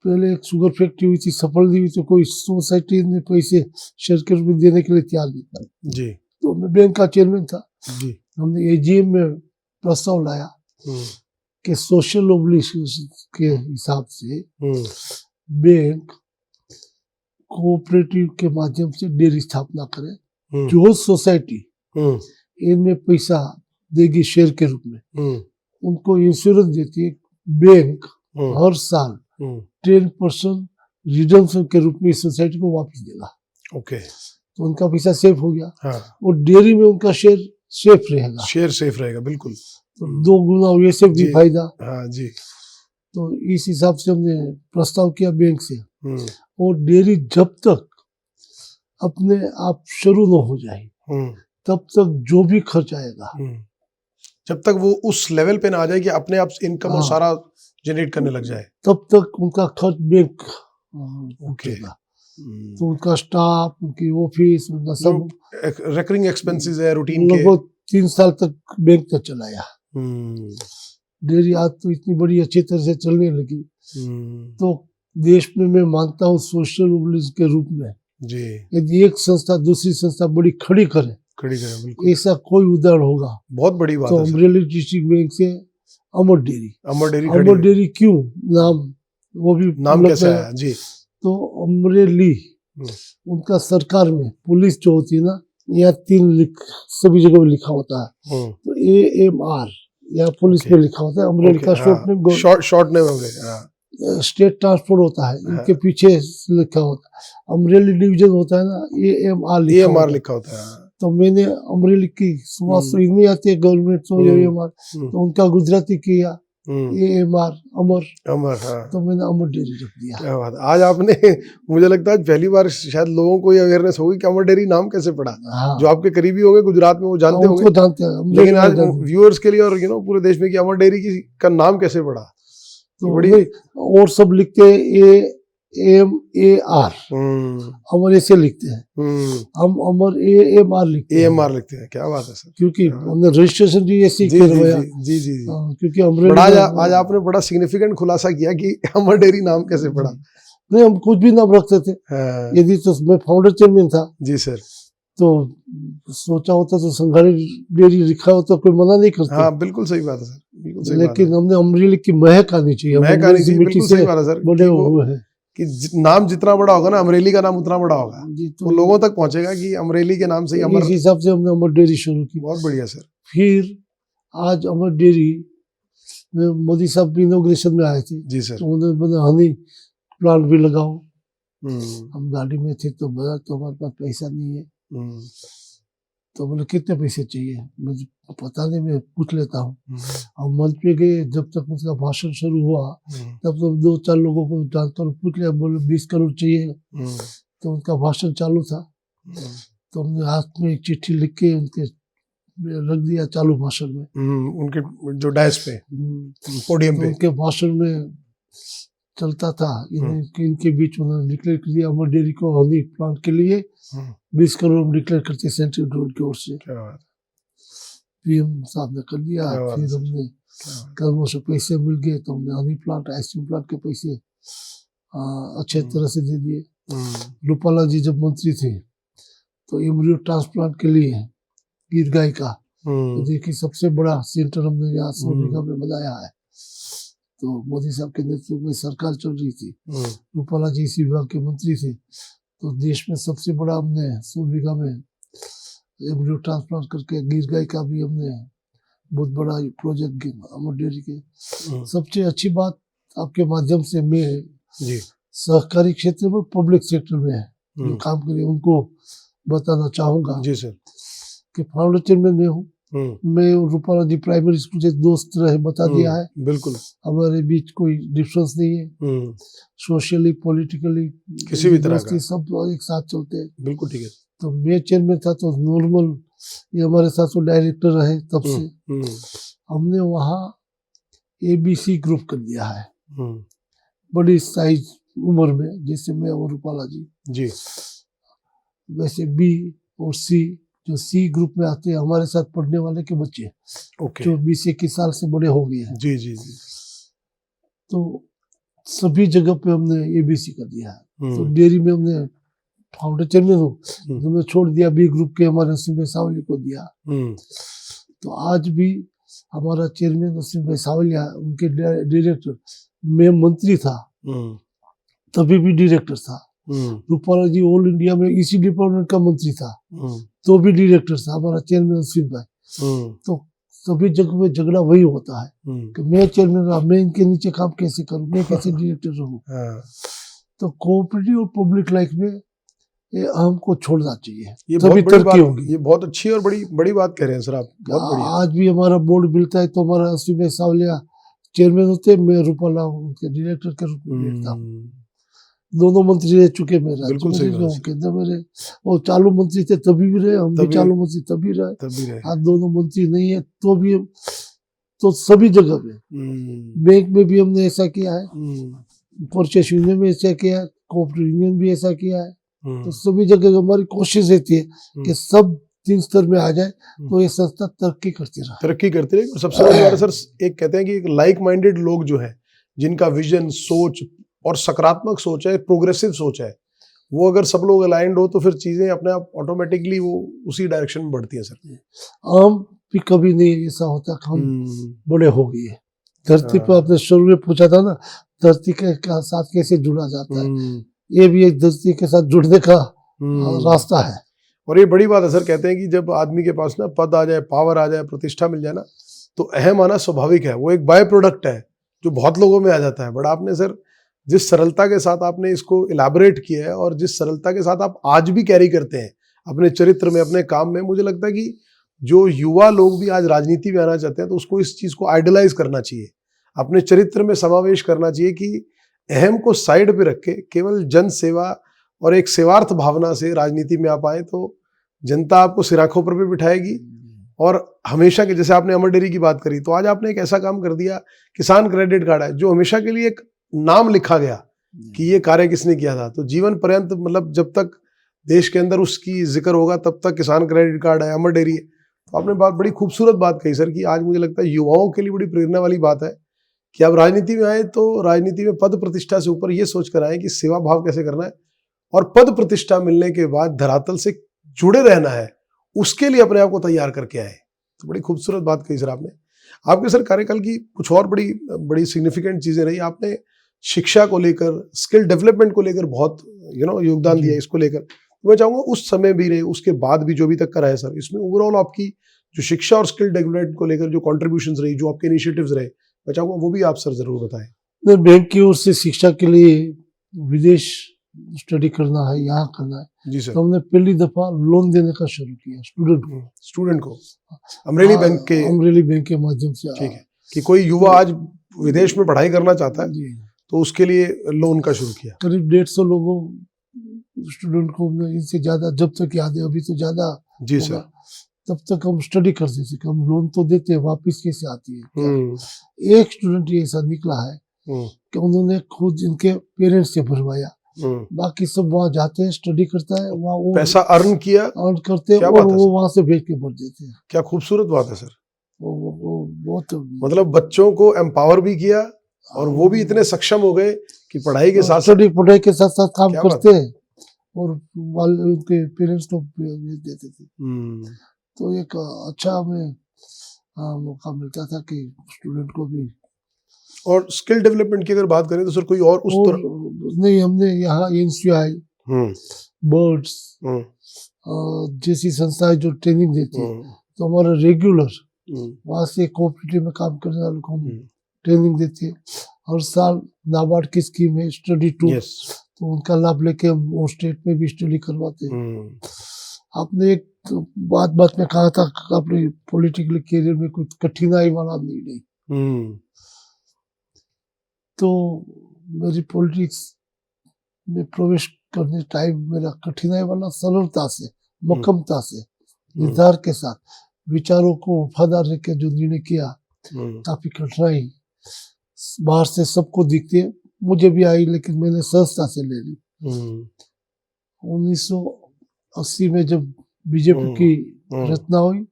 पहले एक शुगर फैक्ट्री हुई थी, सफल नहीं हुई, तो कोई सोसाइटी ने पैसे शेयर के रूप में देने के लिए तैयार नहीं था। जी। तो मैं बैंक का चेयरमैन था। जी। हमने AGM में प्रस्ताव लाया कि सोशल ऑब्लिगेशन के हिसाब से बैंक कोऑपरेटिव के माध्यम से डेयरी स्थापना करे। जो सोसाइटी इनमें पैसा देगी शेयर के रूप में, उनको इंश्योरेंस देती है बैंक हर साल 10% रिडम्पशन के रूप में इस सोसाइटी को वापस देगा। ओके। तो उनका पैसा सेफ हो गया। हाँ। और डेयरी में उनका शेयर सेफ रहेगा। शेयर सेफ रहेगा, बिल्कुल। तो 2 गुना वैसे भी फायदा। हाँ जी। तो इस हिसाब से हमने प्रस्ताव किया बैंक से। और डेयरी जब तक अपने आप शुरू न हो जाए तब तक जो भी खर्च आएगा, जब तक वो उस लेवल पे ना आ जाए कि अपने आप इनकम और सारा जनरेट करने लग जाए, तब तक उनका खर्च बैंक उठेगा। तो उनका स्टाफ, उनकी ऑफिस, उनका सब रिकरिंग एक्सपेंसेस है रूटीन के, लगभग 3 साल तक बैंक ने चलाया। डेयरी आज तो इतनी बड़ी अच्छी तरह से चलने लगी। तो देश में मैं मानता हूँ सोशल ऑब्लिगेशन के रूप में जी, यदि एक संस्था दूसरी संस्था बड़ी खड़ी करे, बिल्कुल ऐसा कोई उदाहरण होगा, बहुत बड़ी बात तो है। अमरेली डिस्ट्रिक्ट बैंक से अमर डेयरी क्यों नाम, वो भी नाम कैसा है जी? तो अमरेली उनका सरकार में पुलिस जो होती है ना, यहाँ 3 सभी जगह लिखा होता है, तो AMR या पुलिस में लिखा होता है। अमरेली का शॉर्ट नेम स्टेट ट्रांसपोर्ट होता है, इनके पीछे लिखा होता है। अमरेली डिवीजन होता है ना, AMR लिखा होता है। तो मैंने अमरेली की सुभाष तो इनमें आती है गवर्नमेंट, तो AMR, तो उनका गुजराती किया AMR अमर। हाँ। तो मैंने अमर डेयरी रख दिया। क्या बात। आज आपने, मुझे लगता है पहली बार शायद लोगों को ये अवेयरनेस होगी कि अमर डेयरी नाम कैसे पड़ा। हाँ। जो आपके करीबी होंगे गुजरात में वो जानते होंगे, जानते हैं, लेकिन आज व्यूअर्स के लिए और पूरे देश में कि अमर डेयरी का नाम कैसे पड़ा। तो बड़ी और सब लिखते AMAR, अमर ऐसे लिखते हैं, हम अमर AMR लिखते हैं। AMR लिखते हैं, क्या बात है सर। क्योंकि हमने रजिस्ट्रेशन भी ऐसे ही जी करवाया। जी जी जी। क्योंकि अमरेली बड़ा आज आपने बड़ा सिग्निफिकेंट खुलासा किया कि अमर डेयरी नाम कैसे पड़ा। नहीं, हम कुछ भी नाम रखते थे। यदि तो मैं फाउंडर चेयरमैन था जी सर, तो सोचा होता तो संघाड़ी डेयरी लिखा होता, कोई मना नहीं करता। हाँ बिल्कुल सही बात है सर, बिल्कुल सही लेकिन बात है। हमने अमरेली की महक आनी चाहिए, महक आनी चाहिए, बिल्कुल सही बात है सर। बड़े हुए हैं कि नाम जितना बड़ा होगा ना, अमरेली का नाम उतना बड़ा होगा, तो वो लोगों तक पहुंचेगा कि अमरेली के नाम से अमर। इस हिसाब से हमने अमर डेयरी शुरू की। बहुत बढ़िया सर। फिर आज अमर डेयरी में मोदी साहब भी इनॉग्रेशन में आए थे जी सर, तो उन्होंने बोला हनी प्लांट भी लगाओ। हम गाड़ी में थे तो बोला तो हमारे पास पैसा नहीं है। तो बोले कितने पैसे चाहिए, मुझे पता नहीं, मैं पूछ लेता हूँ। हम मंच पे गए, जब तक उसका भाषण शुरू हुआ तब तो 2-4 लोगों को जानता हूँ, पूछ लिया, बोले 20 करोड़ चाहिए। तो उनका भाषण चालू था, तो हमने हाथ में एक चिट्ठी लिख के उनके रख दिया चालू भाषण में, उनके जो डायस पे पोडियम पे उनके भाषण में चलता था। इनके बीच उन्होंने डिक्लेयर कर दिया अमर डेयरी को हनी प्लांट के लिए 20 करोड़ डिक्लेयर करते सेंट्रल गवर्नमेंट की ओर से। PM साहब ने कर दिया। फिर हमने कर्मों से पैसे मिल गए तो हमने हनी प्लांट, आइसक्रीम प्लांट के पैसे अच्छे तरह से दे दिए। रूपाला जी जब मंत्री थे तो एम्ब्रियो ट्रांसप्लांट के लिए गिर गाय का देखिए सबसे बड़ा सेंटर हमने यहाँ सोनिका में बनाया है। तो मोदी साहब के नेतृत्व में सरकार चल रही थी, रूपाला जी इसी विभाग के मंत्री थे, तो देश में सबसे बड़ा हमने 100 बीघा में एम्ब्रियो ट्रांसप्लांट करके गिर गाय का भी हमने बहुत बड़ा प्रोजेक्ट अमर डेयरी के। सबसे अच्छी बात आपके माध्यम से मैं सहकारी क्षेत्र में, पब्लिक सेक्टर में जो काम करे उनको बताना चाहूंगा जी सर कि फाउंडर चेयरमैन मैं हूँ। मैं रूपाला जी प्राइमरी स्कूल से दोस्त रहे, बता दिया है। बिल्कुल, हमारे बीच कोई डिफरेंस नहीं है, सोशली पॉलिटिकली किसी भी तरह का सब एक साथ चलते हैं। बिल्कुल ठीक है। तो मैं चेयरमैन था तो नॉर्मल ये हमारे साथ तो डायरेक्टर रहे तब से हमने वहाँ ABC ग्रुप कर दिया है, बड़ी साइज उम्र में, जैसे मैं और रूपाला जी वैसे B और C, जो C ग्रुप में आते हैं हमारे साथ पढ़ने वाले के बच्चे जो 20-21 साल से बड़े हो गए हैं। जी। तो सभी जगह पे हमने ABC कर दिया है। तो डेयरी में हमने फाउंडर चेयरमैन हूँ, हमने छोड़ दिया B ग्रुप के हमारे नसीम भाई सावली को दिया। तो आज भी हमारा चेयरमैन नसीम भाई सावलिया, उनके डायरेक्टर, मैं मंत्री था तभी भी डायरेक्टर था। रूपाला जी ऑल इंडिया में इसी डिपार्टमेंट का मंत्री था तो भी डायरेक्टर था हमारा चेयरमैन नसीम भाई। तो सभी जगह में झगड़ा वही होता है कि मैं चेयरमैन रहा, मैं इनके नीचे काम कैसे करूं, मैं कैसे डायरेक्टर रहूं। तो कोऑपरेटिव और पब्लिक लाइफ में ये हमको छोड़ना चाहिए, ये तभी तरक्की होगी। ये बहुत अच्छी और बड़ी बात कह रहे हैं सर आप, बहुत बढ़िया। आज भी हमारा बोर्ड मिलता है तो हमारा नसीम भाई सावलिया चेयरमैन होते, मैं रूपाला उनके डायरेक्टर के रूप में बैठता हूँ। दोनों मंत्री रह चुके मेरे, बिल्कुल सही केंद्र में रहे, और चालू मंत्री थे तभी भी रहे, हम भी चालू मंत्री तभी रहे। आज दोनों मंत्री नहीं है तो भी, तो सभी जगह पे, बैंक में भी हमने ऐसा किया है, परचेस यूनियन में ऐसा किया है, कोऑपरेटिव यूनियन भी ऐसा किया है। तो सभी जगह हमारी कोशिश रहती है कि सब 3 स्तर में आ जाए तो ये संस्था तरक्की करती रहे। और सबसे बड़ी बात सर, एक कहते हैं कि एक लाइक माइंडेड लोग जो है, जिनका विजन, सोच और सकारात्मक सोच है, प्रोग्रेसिव सोच है, वो अगर सब लोग अलाइंड हो तो फिर चीजें अपने आप ऑटोमेटिकली वो उसी डायरेक्शन में बढ़ती है सर। हम भी कभी नहीं ऐसा होता कि हम बड़े हो गए धरती पर। आपने शुरू में पूछा था ना, धरती के साथ कैसे जुड़ा जाता है, ये भी एक धरती के साथ जुड़ने का रास्ता है। और ये बड़ी बात है सर, कहते हैं कि जब आदमी के पास ना पद आ जाए, पावर आ जाए, प्रतिष्ठा मिल जाए ना, तो अहम आना स्वाभाविक है, वो एक बाय प्रोडक्ट है जो बहुत लोगों में आ जाता है। बट आपने सर जिस सरलता के साथ आपने इसको इलाबोरेट किया है और जिस सरलता के साथ आप आज भी कैरी करते हैं अपने चरित्र में, अपने काम में, मुझे लगता है कि जो युवा लोग भी आज राजनीति में आना चाहते हैं तो उसको इस चीज को आइडलाइज करना चाहिए, अपने चरित्र में समावेश करना चाहिए कि अहम को साइड पे रख के केवल जन सेवा और एक सेवार्थ भावना से राजनीति में आप आए तो जनता आपको सिराखों पर भी बिठाएगी। और हमेशा के, जैसे आपने अमर डेयरी की बात करी, तो आज आपने एक ऐसा काम कर दिया, किसान क्रेडिट कार्ड है जो हमेशा के लिए एक नाम लिखा गया कि ये कार्य किसने किया था। तो जीवन पर्यंत मतलब जब तक देश के अंदर उसकी जिक्र होगा तब तक किसान क्रेडिट कार्ड है, अमर डेयरी है। तो आपने बात बड़ी खूबसूरत बात कही सर, कि आज मुझे लगता है युवाओं के लिए बड़ी प्रेरणा वाली बात है कि आप राजनीति में आए तो राजनीति में पद प्रतिष्ठा से ऊपर ये सोच कर आए कि सेवा भाव कैसे करना है, और पद प्रतिष्ठा मिलने के बाद धरातल से जुड़े रहना है, उसके लिए अपने आप को तैयार करके आए। तो बड़ी खूबसूरत बात कही सर आपने। आपके सर कार्यकाल की कुछ और बड़ी बड़ी सिग्निफिकेंट चीजें रही। आपने शिक्षा को लेकर, स्किल डेवलपमेंट को लेकर बहुत योगदान दिया। इसको लेकर मैं चाहूंगा उस समय भी रहे, उसके बाद भी जो अभी तक करा है सर, इसमें ओवरऑल आपकी जो शिक्षा और स्किल डेवलपमेंट को लेकर जो कॉन्ट्रीब्यूशंस रही, जो आपके इनिशिएटिव्स रहे, मैं चाहूंगा वो भी आप सर जरूर बताएं। बैंक की ओर से शिक्षा के लिए विदेश स्टडी करना है, यहाँ करना है, जी सर। तो हमने पहली दफा लोन देने का शुरू किया स्टूडेंट को अमरेली बैंक के माध्यम से। ठीक है, कि कोई युवा आज विदेश में पढ़ाई करना चाहता है तो उसके लिए लोन का शुरू किया। करीब 150 लोगों स्टूडेंट को हमने, इनसे ज्यादा जब तक याद है, अभी तो ज्यादा जी सर, तब तक हम स्टडी करते थे, हम लोन तो देते हैं, वापिस कैसे आती है। एक स्टूडेंट ये ऐसा निकला है कि उन्होंने खुद इनके पेरेंट्स से भरवाया, बाकी सब वहाँ जाते हैं, स्टडी करता है, वहाँ वो पैसा अर्न करते हैं और वो वहाँ से भेज के भर देते हैं। क्या खूबसूरत बात है सर। वो बहुत मतलब बच्चों को एम्पावर भी किया और वो भी इतने सक्षम हो गए कि पढ़ाई के साथ पढ़ाई के साथ साथ काम करते हैं, और उनके पेरेंट्स को भेज देते थे। तो एक अच्छा हमें मौका मिलता था कि स्टूडेंट को भी। और स्किल डेवलपमेंट की अगर बात करें तो सर कोई और उस तरह नहीं, हमने यहाँ NCI, बर्ड्स जैसी संस्थाएं जो ट्रेनिंग देती है, तो हमारा रेगुलर वहाँ से कोऑपरेटिव में काम करने वालों को हम ट्रेनिंग देते हैं। हर साल नाबार्ड की स्कीम है स्टडी टूर, तो उनका लाभ लेके हम वो स्टेट में भी स्टडी करवाते हैं। आपने एक बात में कहा था अपने पॉलिटिकल करियर में कुछ कठिनाई वाला नहीं। तो मेरी पॉलिटिक्स में प्रवेश करने टाइम मेरा कठिनाई वाला सरलता से, मक्कमता से, निर्धार के साथ, विचारों को वफादार रह के जो निर्णय किया। काफी कठिनाई बाहर से सबको दिखती है, मुझे भी आई, लेकिन मैंने सहजता से ले ली। 1980 में जब बीजेपी की रचना हुई,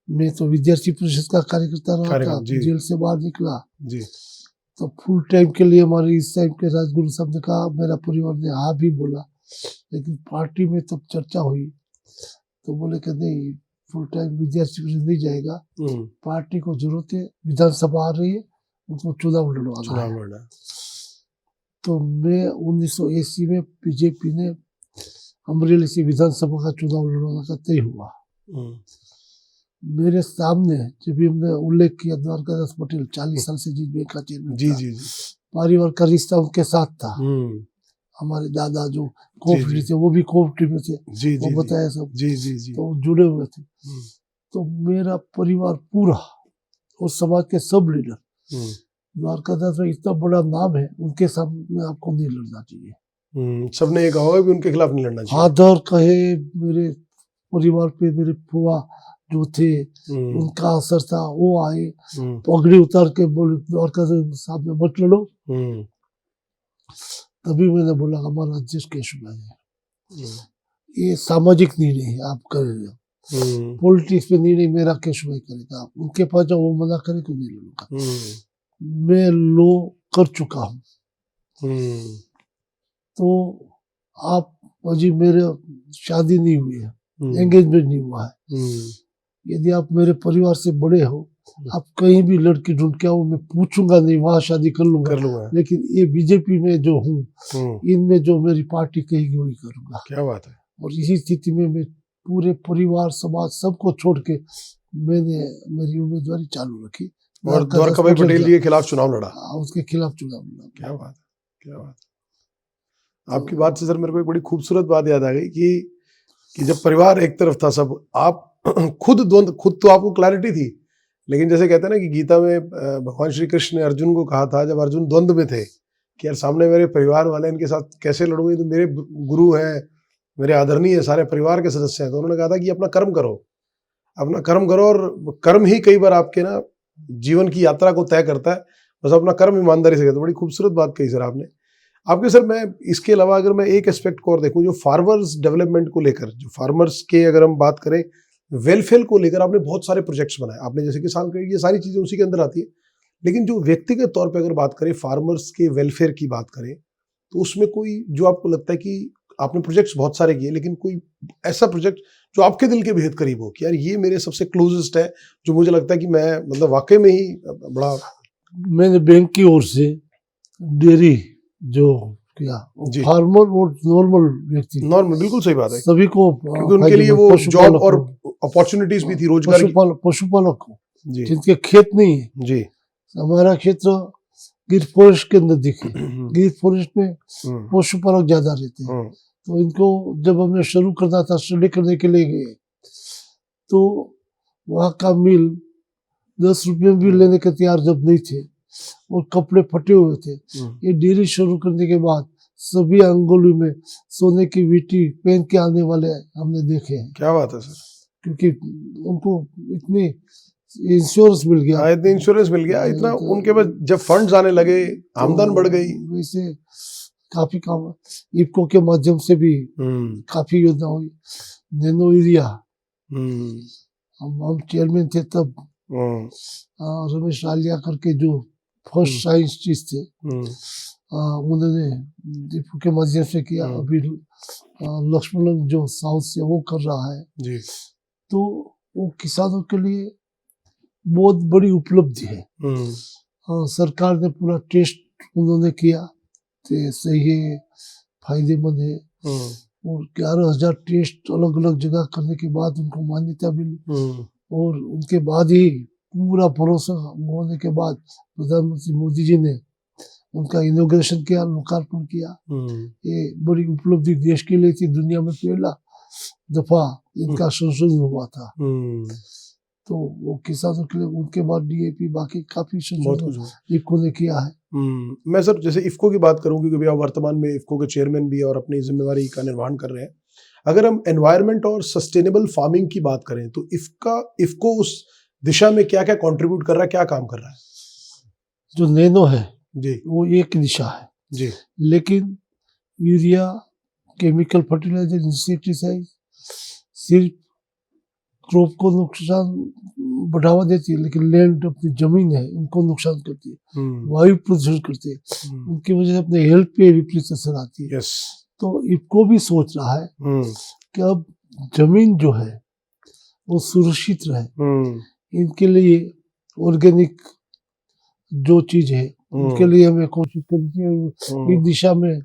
मैं तो विद्यार्थी परिषद का कार्यकर्ता रहा था, जेल से बाहर निकला तो फुल टाइम के लिए हमारे इस टाइम के राजगुरु साहब ने कहा, मेरा परिवार ने हाँ भी बोला, लेकिन पार्टी में तब चर्चा हुई तो बोले कि नहीं, फुल टाइम विद्यार्थी परिषद नहीं जाएगा, पार्टी को जरूरत है, विधानसभा आ रही है, उनको चुनाव लड़वाना है। तो मैं 1980 में बीजेपी ने अमरेली से विधानसभा का चुनाव लड़वाना का तय हुआ। मेरे सामने जब हमने उल्लेख किया, द्वारकादास पटेल 40 साल से जिस बैंक का चेयरमैन था, परिवार का रिश्ता उनके साथ था। हमारे दादा जो कोऑपरेटिव थे, वो भी कोऑपरेटिव में थे, वो बताया सब, तो जुड़े हुए थे। तो मेरा परिवार पूरा और समाज के सब लीडर, द्वारकादास में इतना बड़ा नाम है, उनके सामने आपको नहीं लड़ना चाहिए। सबने ये कहा कि उनके खिलाफ नहीं लड़ना चाहिए। आदर कहे मेरे परिवार पे, मेरे फुआ जो थे उनका असर था, वो आए पगड़ी उतार के बोले, द्वारकादास साहब ने मत लड़ो। तभी मैंने बोला हमारा अध्यक्ष केशव है, ये सामाजिक निर्णय है, आप कर रहे हो, पॉलिटिक्स पे निर्णय मेरा केशव भाई करेगा, आप उनके पास जाओ, वो मना करे तो नहीं लड़ूंगा। मैं लो कर चुका हूँ। तो आप अजी, मेरे शादी नहीं हुई है, एंगेजमेंट नहीं हुआ है, यदि आप मेरे परिवार से बड़े हो, आप कहीं भी लड़की ढूंढ के आओ, मैं पूछूंगा नहीं, वहां शादी कर लूंगा। लेकिन ये बीजेपी में जो हूँ, इनमें जो मेरी पार्टी कहेगी वही करूंगा। क्या बात है। और इसी स्थिति में मैं पूरे परिवार, समाज, सबको छोड़ के मैंने मेरी उम्मीदवारी चालू रखी और द्वारका भाई पटेल जी के खिलाफ चुनाव लड़ा। उसके खिलाफ चुनाव लड़ा। क्या बात है, क्या बात है। आपकी बात से सर मेरे को एक बड़ी खूबसूरत बात याद आ गई कि जब परिवार एक तरफ था सब, आप खुद तो आपको क्लैरिटी थी, लेकिन जैसे कहते हैं ना कि गीता में भगवान श्री कृष्ण ने अर्जुन को कहा था, जब अर्जुन द्वंद्व में थे कि यार सामने मेरे परिवार वाले, इनके साथ कैसे लड़ूंगे, तो मेरे गुरु हैं, मेरे आदरणीय सारे परिवार के सदस्य हैं। तो उन्होंने कहा था कि अपना कर्म करो, अपना कर्म करो, और कर्म ही कई बार आपके ना जीवन की यात्रा को तय करता है, बस अपना कर्म ईमानदारी से करो। बड़ी खूबसूरत बात कही सर आपने। आपके सर, मैं इसके अलावा अगर मैं एक एस्पेक्ट को और देखूं, जो फार्मर्स डेवलपमेंट को लेकर, जो फार्मर्स के अगर हम बात करें, वेलफेयर को लेकर आपने बहुत सारे प्रोजेक्ट्स बनाए, आपने जैसे किसान क्रेडिट, ये सारी चीजें उसी के अंदर आती है। लेकिन जो व्यक्तिगत तौर पे अगर बात करें, फार्मर्स के वेलफेयर की बात करें, तो उसमें कोई जो आपको लगता है कि आपने प्रोजेक्ट्स बहुत सारे किए, लेकिन कोई ऐसा प्रोजेक्ट जो आपके दिल के बेहद करीब हो कि यार ये मेरे सबसे क्लोजेस्ट है, जो मुझे लगता है कि मैं मतलब वाकई में ही बड़ा। मैंने बैंक की ओर से डेयरी जो किया, जी। फार्मर और नॉर्मल व्यक्ति, नॉर्मल, बिल्कुल सही बात है, सभी को क्योंकि उनके लिए वो जॉब और अपॉर्चुनिटीज भी थी, रोजगार की। पशुपालक को जी जिनके खेत नहीं है। जी। हमारा क्षेत्र गिर फॉरेस्ट के नजदीक है। गिर फॉरेस्ट में पशुपालक ज्यादा रहते हैं, तो इनको जब हमने शुरू करना था, स्टडी करने के लिए गए, तो वहाँ का मिल 10 रुपये भी लेने के तैयार जब नहीं थे, और कपड़े फटे हुए थे। ये डेयरी शुरू करने के बाद सभी अंगुली में सोने की वीटी पहन के आने वाले हमने देखे हैं। क्या बात है सर, क्योंकि उनको इतनी इंश्योरेंस मिल गया, इतने इंश्योरेंस मिल गया, इतना उनके पास जब फंड्स आने लगे, आमदन बढ़ गई। वैसे काफी काम इफको के माध्यम से भी काफी योजना हुई। नैनो यूरिया, हम चेयरमैन थे तब, रमेश आलिया करके जो फर्स्ट साइंस चीज थे, उन्होंने इफको के माध्यम से किया। अभी लक्ष्मण जो साउथ से वो कर रहा है जी। तो वो किसानों के लिए बहुत बड़ी उपलब्धि है। सरकार ने पूरा टेस्ट उन्होंने किया, तो सही है, फायदेमंद है, और 11,000 टेस्ट अलग अलग जगह करने के बाद उनको मान्यता मिली, और उनके बाद ही पूरा भरोसा होने के बाद प्रधानमंत्री मोदी जी ने उनका इनॉग्रेशन किया, लोकार्पण किया। ये बड़ी उपलब्धि देश के लिए थी, दुनिया में पहला दफा इनका संशोधन हुआ था। तो वो किसानों के लिए, उनके बाद डीएपी, बाकी काफी संशोधन इफको ने किया है। मैं सर जैसे इफको की बात करूं, क्योंकि आप वर्तमान में इफको के चेयरमैन भी है और अपनी जिम्मेवारी का निर्वहन कर रहे हैं, अगर हम एनवायरनमेंट और सस्टेनेबल फार्मिंग की बात करें, तो इफको उस दिशा में क्या क्या कंट्रीब्यूट कर रहा है, क्या काम कर रहा है? जो नैनो है जी, वो एक दिशा है जी, लेकिन यूरिया, केमिकल फर्टिलाइजर, इंसेक्टिसाइड सिर्फ क्रॉप को नुकसान बढ़ावा देती है, लेकिन लैंड, अपनी जमीन है, उनको नुकसान करती है, वायु प्रदूषण करती है, उनकी वजह से अपने हेल्थ पे विपरीत असर आती है। तो इफको भी सोच रहा है कि अब जमीन जो है वो सुरक्षित रहे, इनके लिए ऑर्गेनिक जो चीज है उनके लिए हमें कोशिश करनी चाहिए। इस दिशा में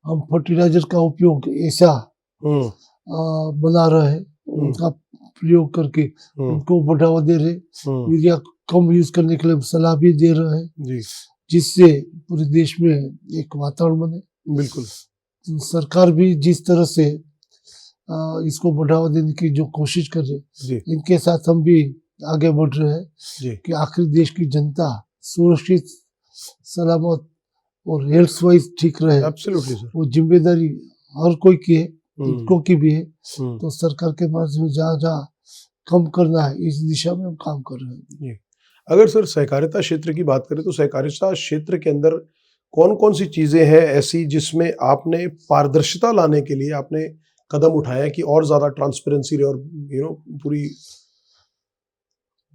हम फर्टिलाइजर का उपयोग ऐसा बना रहे हैं, उनका प्रयोग करके उनको बढ़ावा दे रहे, यूरिया कम यूज करने के लिए सलाह भी दे रहे हैं, जिससे पूरे देश में एक वातावरण बने। बिल्कुल, सरकार भी जिस तरह से इसको बढ़ावा देने की जो कोशिश कर रहे, इनके साथ हम भी आगे बढ़ रहे हैं कि आखिर देश की जनता सुरक्षित, सलामत और हेल्थ वाइज ठीक रहे। एब्सोल्युटली सर, वो जिम्मेदारी हर कोई की है, इनको की भी है। तो सरकार के माध्यम से जहाँ जहाँ कम करना है, इस दिशा में हम काम कर रहे हैं। अगर सर सहकारिता क्षेत्र की बात करें, तो सहकारिता क्षेत्र के अंदर कौन कौन सी चीजें हैं ऐसी जिसमें आपने पारदर्शिता लाने के लिए आपने कदम उठाया कि और ज्यादा ट्रांसपेरेंसी रहे, और पूरी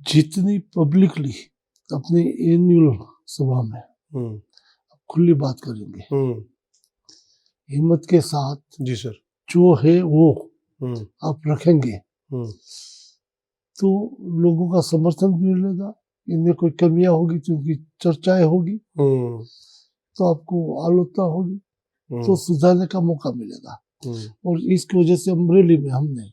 जितनी पब्लिकली अपने एनुअल सभा में खुली बात करेंगे, हिम्मत के साथ, जी सर, जो है वो आप रखेंगे, तो लोगों का समर्थन भी मिलेगा। इनमें कोई कमियां होगी तो उनकी चर्चाएं होगी, तो आपको आलोचना होगी, तो सुधारने का मौका मिलेगा। और इसकी वजह से अमरेली में हमने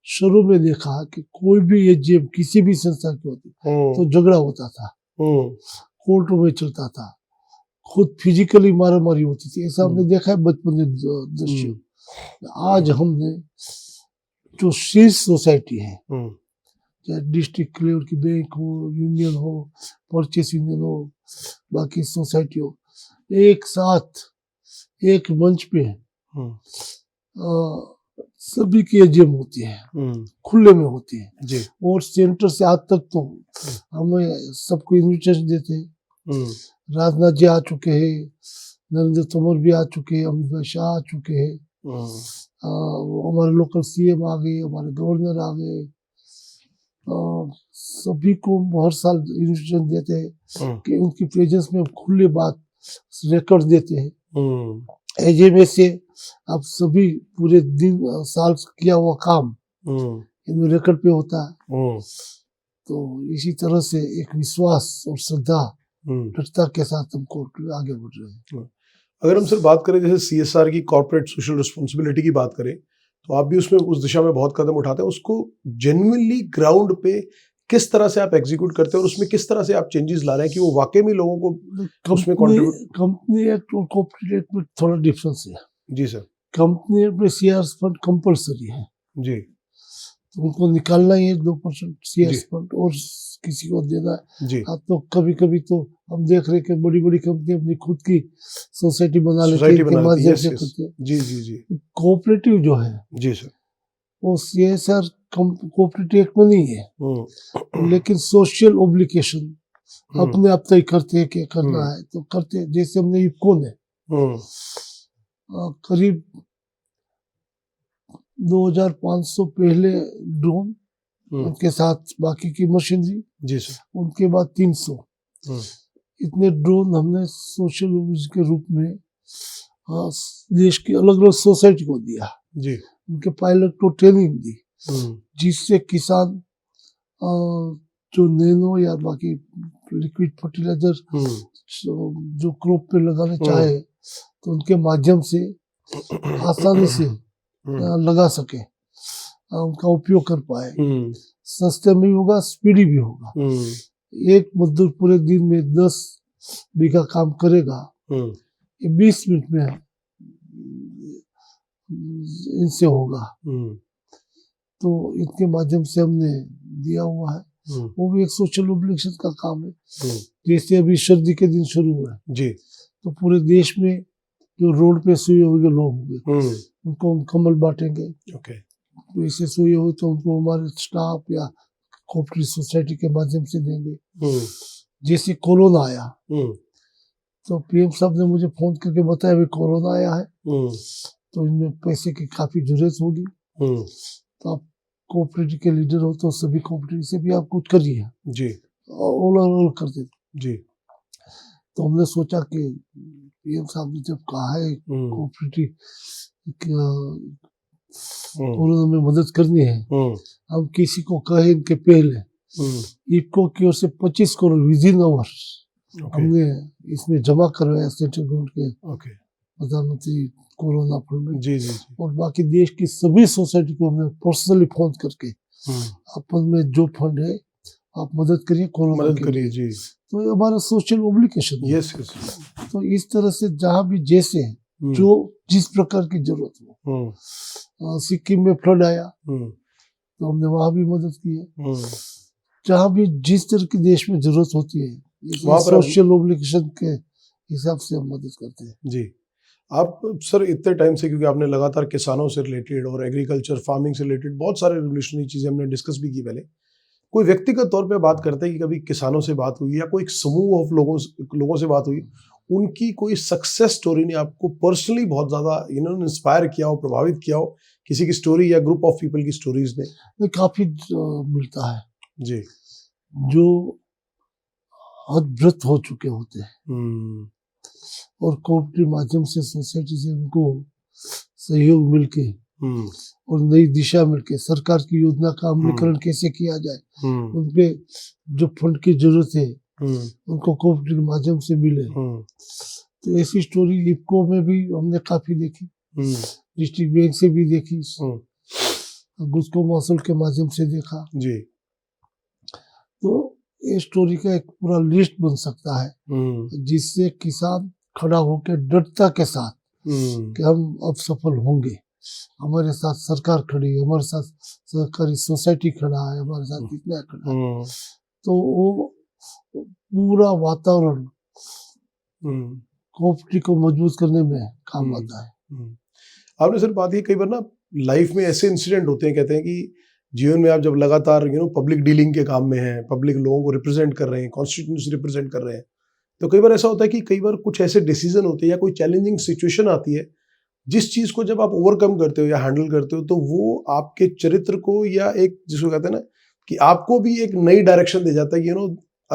शुरू में देखा कि कोई भी एजीएम किसी भी संस्था की होती तो झगड़ा होता था, कोर्ट में चलता था, खुद फिजिकली मारामारी होती थी, ऐसा हमने देखा है बचपन में दृश्य। आज हमने जो शीर्ष सोसाइटी है, चाहे डिस्ट्रिक्ट लेवल की बैंक हो, यूनियन हो, परचेस यूनियन हो, बाकी सोसाइटी हो, एक साथ एक मंच पे सभी की एजीएम होती है, खुले में होती है, और सेंटर से आज तक तो हमें सबको इन्विटेशन देते हैं, राजनाथ जी आ चुके हैं, नरेंद्र तोमर भी आ चुके हैं, अमित भाई शाह आ चुके हैं, हमारे लोकल सीएम आ गए, हमारे गवर्नर आ गए, सभी को हर साल इन्विटेशन देते हैं कि उनकी प्रेजेंस में खुले बात रिकॉर्ड देते हैं। एजेएमए से अब सभी पूरे दिन साल किया हुआ काम इनमें रिकॉर्ड पे होता है। तो इसी तरह से एक विश्वास और श्रद्धा दृढ़ता के साथ हम कोर्ट में आगे बढ़ रहे हैं। अगर हम सर बात करें जैसे सीएसआर की, कॉर्पोरेट सोशल रिस्पॉन्सिबिलिटी की बात करें, तो आप भी उसमें उस दिशा में बहुत कदम उठाते हैं। उसको जेन्युइनली ग्राउंड पे किस तरह से आप एग्जीक्यूट करते हैं और उसमें किस तरह से आप चेंजेस ला रहे हैं कि वो वाकई में लोगों को उसमें कंट्रीब्यूट। कंपनी एक्ट और कॉर्पोरेट एक्ट में थोड़ा डिफरेंस है। जी सर। कंपनी एक्ट में सीआर फंड कंपलसरी है जी, तो उनको निकालना ही है 2% सीआर फंड और किसी को देना है जी। अब तो कभी कभी तो हम देख रहे हैं कि बड़ी बड़ी कंपनी अपनी खुद की सोसाइटी बना लेती है, के माध्यम से करते हैं। जी जी जी। कोऑपरेटिव जो है जी सर, वो सीएसआर कोऑपरेटिव एक्ट में नहीं है, लेकिन सोशल ऑब्लिगेशन अपने आप तय करते हैं कि करना है तो करते हैं। जैसे हमने इफको ने करीब 2500 पहले ड्रोन, उनके साथ बाकी की मशीनरी, जी सर, उनके बाद 300 इतने ड्रोन हमने सोशल के रूप में देश की अलग अलग सोसाइटी को दिया। जी। उनके पायलट को ट्रेनिंग दी, जिससे किसान जो नैनो या बाकी लिक्विड फर्टिलाइजर जो क्रॉप पे लगाने चाहे तो उनके माध्यम से आसानी से लगा सके, उनका उपयोग कर पाए। सस्ते में भी होगा, स्पीडी भी होगा। एक मजदूर पूरे दिन में 10 बीघा काम करेगा, 20 मिनट में इनसे होगा। तो इनके माध्यम से हमने दिया हुआ है, वो भी एक सोशल ऑब्लिगेशन का काम है। जैसे अभी सर्दी के दिन शुरू हुआ जी, तो पूरे देश में जो रोड पे सोए हुए लोग होंगे उनको हम कंबल बांटेंगे। तो ऐसे सोए हुए तो उनको हमारे स्टाफ या कोऑपरेटिव सोसाइटी के माध्यम से देंगे। जैसे कोरोना आया तो पीएम साहब ने मुझे फोन करके बताया भाई कोरोना आया है तो इनमें पैसे की काफी जरूरत होगी, तो आप कोऑपरेटिव के लीडर हो तो सभी कोऑपरेटिव से भी आप कुछ करिए जी, ओला कर देते जी। तो हमने सोचा कि पीएम साहब ने जब कहा है कोऑपरेटिव कोरोना में मदद करनी है, हम किसी को कहे इनके पहले इफको की ओर से 25 करोड़ विदिन आवर हमने इसमें जमा करवाया सेंट्रल गवर्नमेंट के प्रधानमंत्री कोरोना फंड में। जी, जी, और बाकी देश की सभी सोसाइटी को हमने पर्सनली फोन करके अपन में जो फंड है आप मदद करिए, कोरोना मदद करिए जी। तो ये हमारा सोशल ऑब्लिगेशन है। यस। तो इस तरह से जहाँ भी जैसे जो जिस प्रकार की जरूरत हो, सिक्किम में फ्लड आया तो हमने वहां भी मदद की है। जहाँ भी जिस तरह की देश में जरूरत होती है सोशल ऑब्लिगेशन के हिसाब से हम मदद करते हैं जी। आप सर इतने टाइम से, क्योंकि आपने लगातार किसानों से रिलेटेड और एग्रीकल्चर फार्मिंग से रिलेटेड बहुत सारे रिवोल्यूशनरी चीजें हमने डिस्कस भी की। पहले कोई व्यक्तिगत तौर पे बात करते हैं कि कभी किसानों से बात हुई या कोई समूह ऑफ लोगों से बात हुई, उनकी कोई सक्सेस स्टोरी ने आपको पर्सनली बहुत ज्यादा इन्होंने इंस्पायर किया हो, प्रभावित किया हो, किसी की स्टोरी या ग्रुप ऑफ पीपल की स्टोरीज ने? काफी मिलता है जी, जो अद्भुत हो चुके होते हैं और कोऑपरेटिव माध्यम से सोसाइटी से उनको सहयोग मिलके और नई दिशा मिलके सरकार की योजना का अमलीकरण कैसे किया जाए, उनपे जो फंड की जरूरत है उनको कोऑपरेटिव के माध्यम से मिले। तो ऐसी स्टोरी इफको में भी हमने काफी देखी, डिस्ट्रिक्ट बैंक से भी देखी, गुस्को मौसल के माध्यम से देखा जी। तो ये स्टोरी का एक पूरा लिस्ट बन सकता है जिससे किसान खड़ा होकर दृढ़ता के साथ कि हम अब सफल होंगे, हमारे साथ सरकार खड़ी है, हमारे साथ सहकारी सोसाइटी खड़ा है, हमारे साथ इतना खड़ा है। तो वो पूरा वातावरण कोऑपरेटिव को मजबूत करने में काम आता है। आपने सर बात की कई बार ना लाइफ में ऐसे इंसिडेंट होते हैं, कहते हैं कि जीवन में आप जब लगातार पब्लिक डीलिंग के काम में हैं, पब्लिक लोगों को रिप्रेजेंट कर रहे हैं, कॉन्स्टिट्यूंसी रिप्रेजेंट कर रहे हैं, तो कई बार ऐसा होता है कि कई बार कुछ ऐसे डिसीजन होते हैं या कोई चैलेंजिंग सिचुएशन आती है, जिस चीज को जब आप ओवरकम करते हो या हैंडल करते हो तो वो आपके चरित्र को या एक जिसको कहते हैं ना कि आपको भी एक नई डायरेक्शन दे जाता है,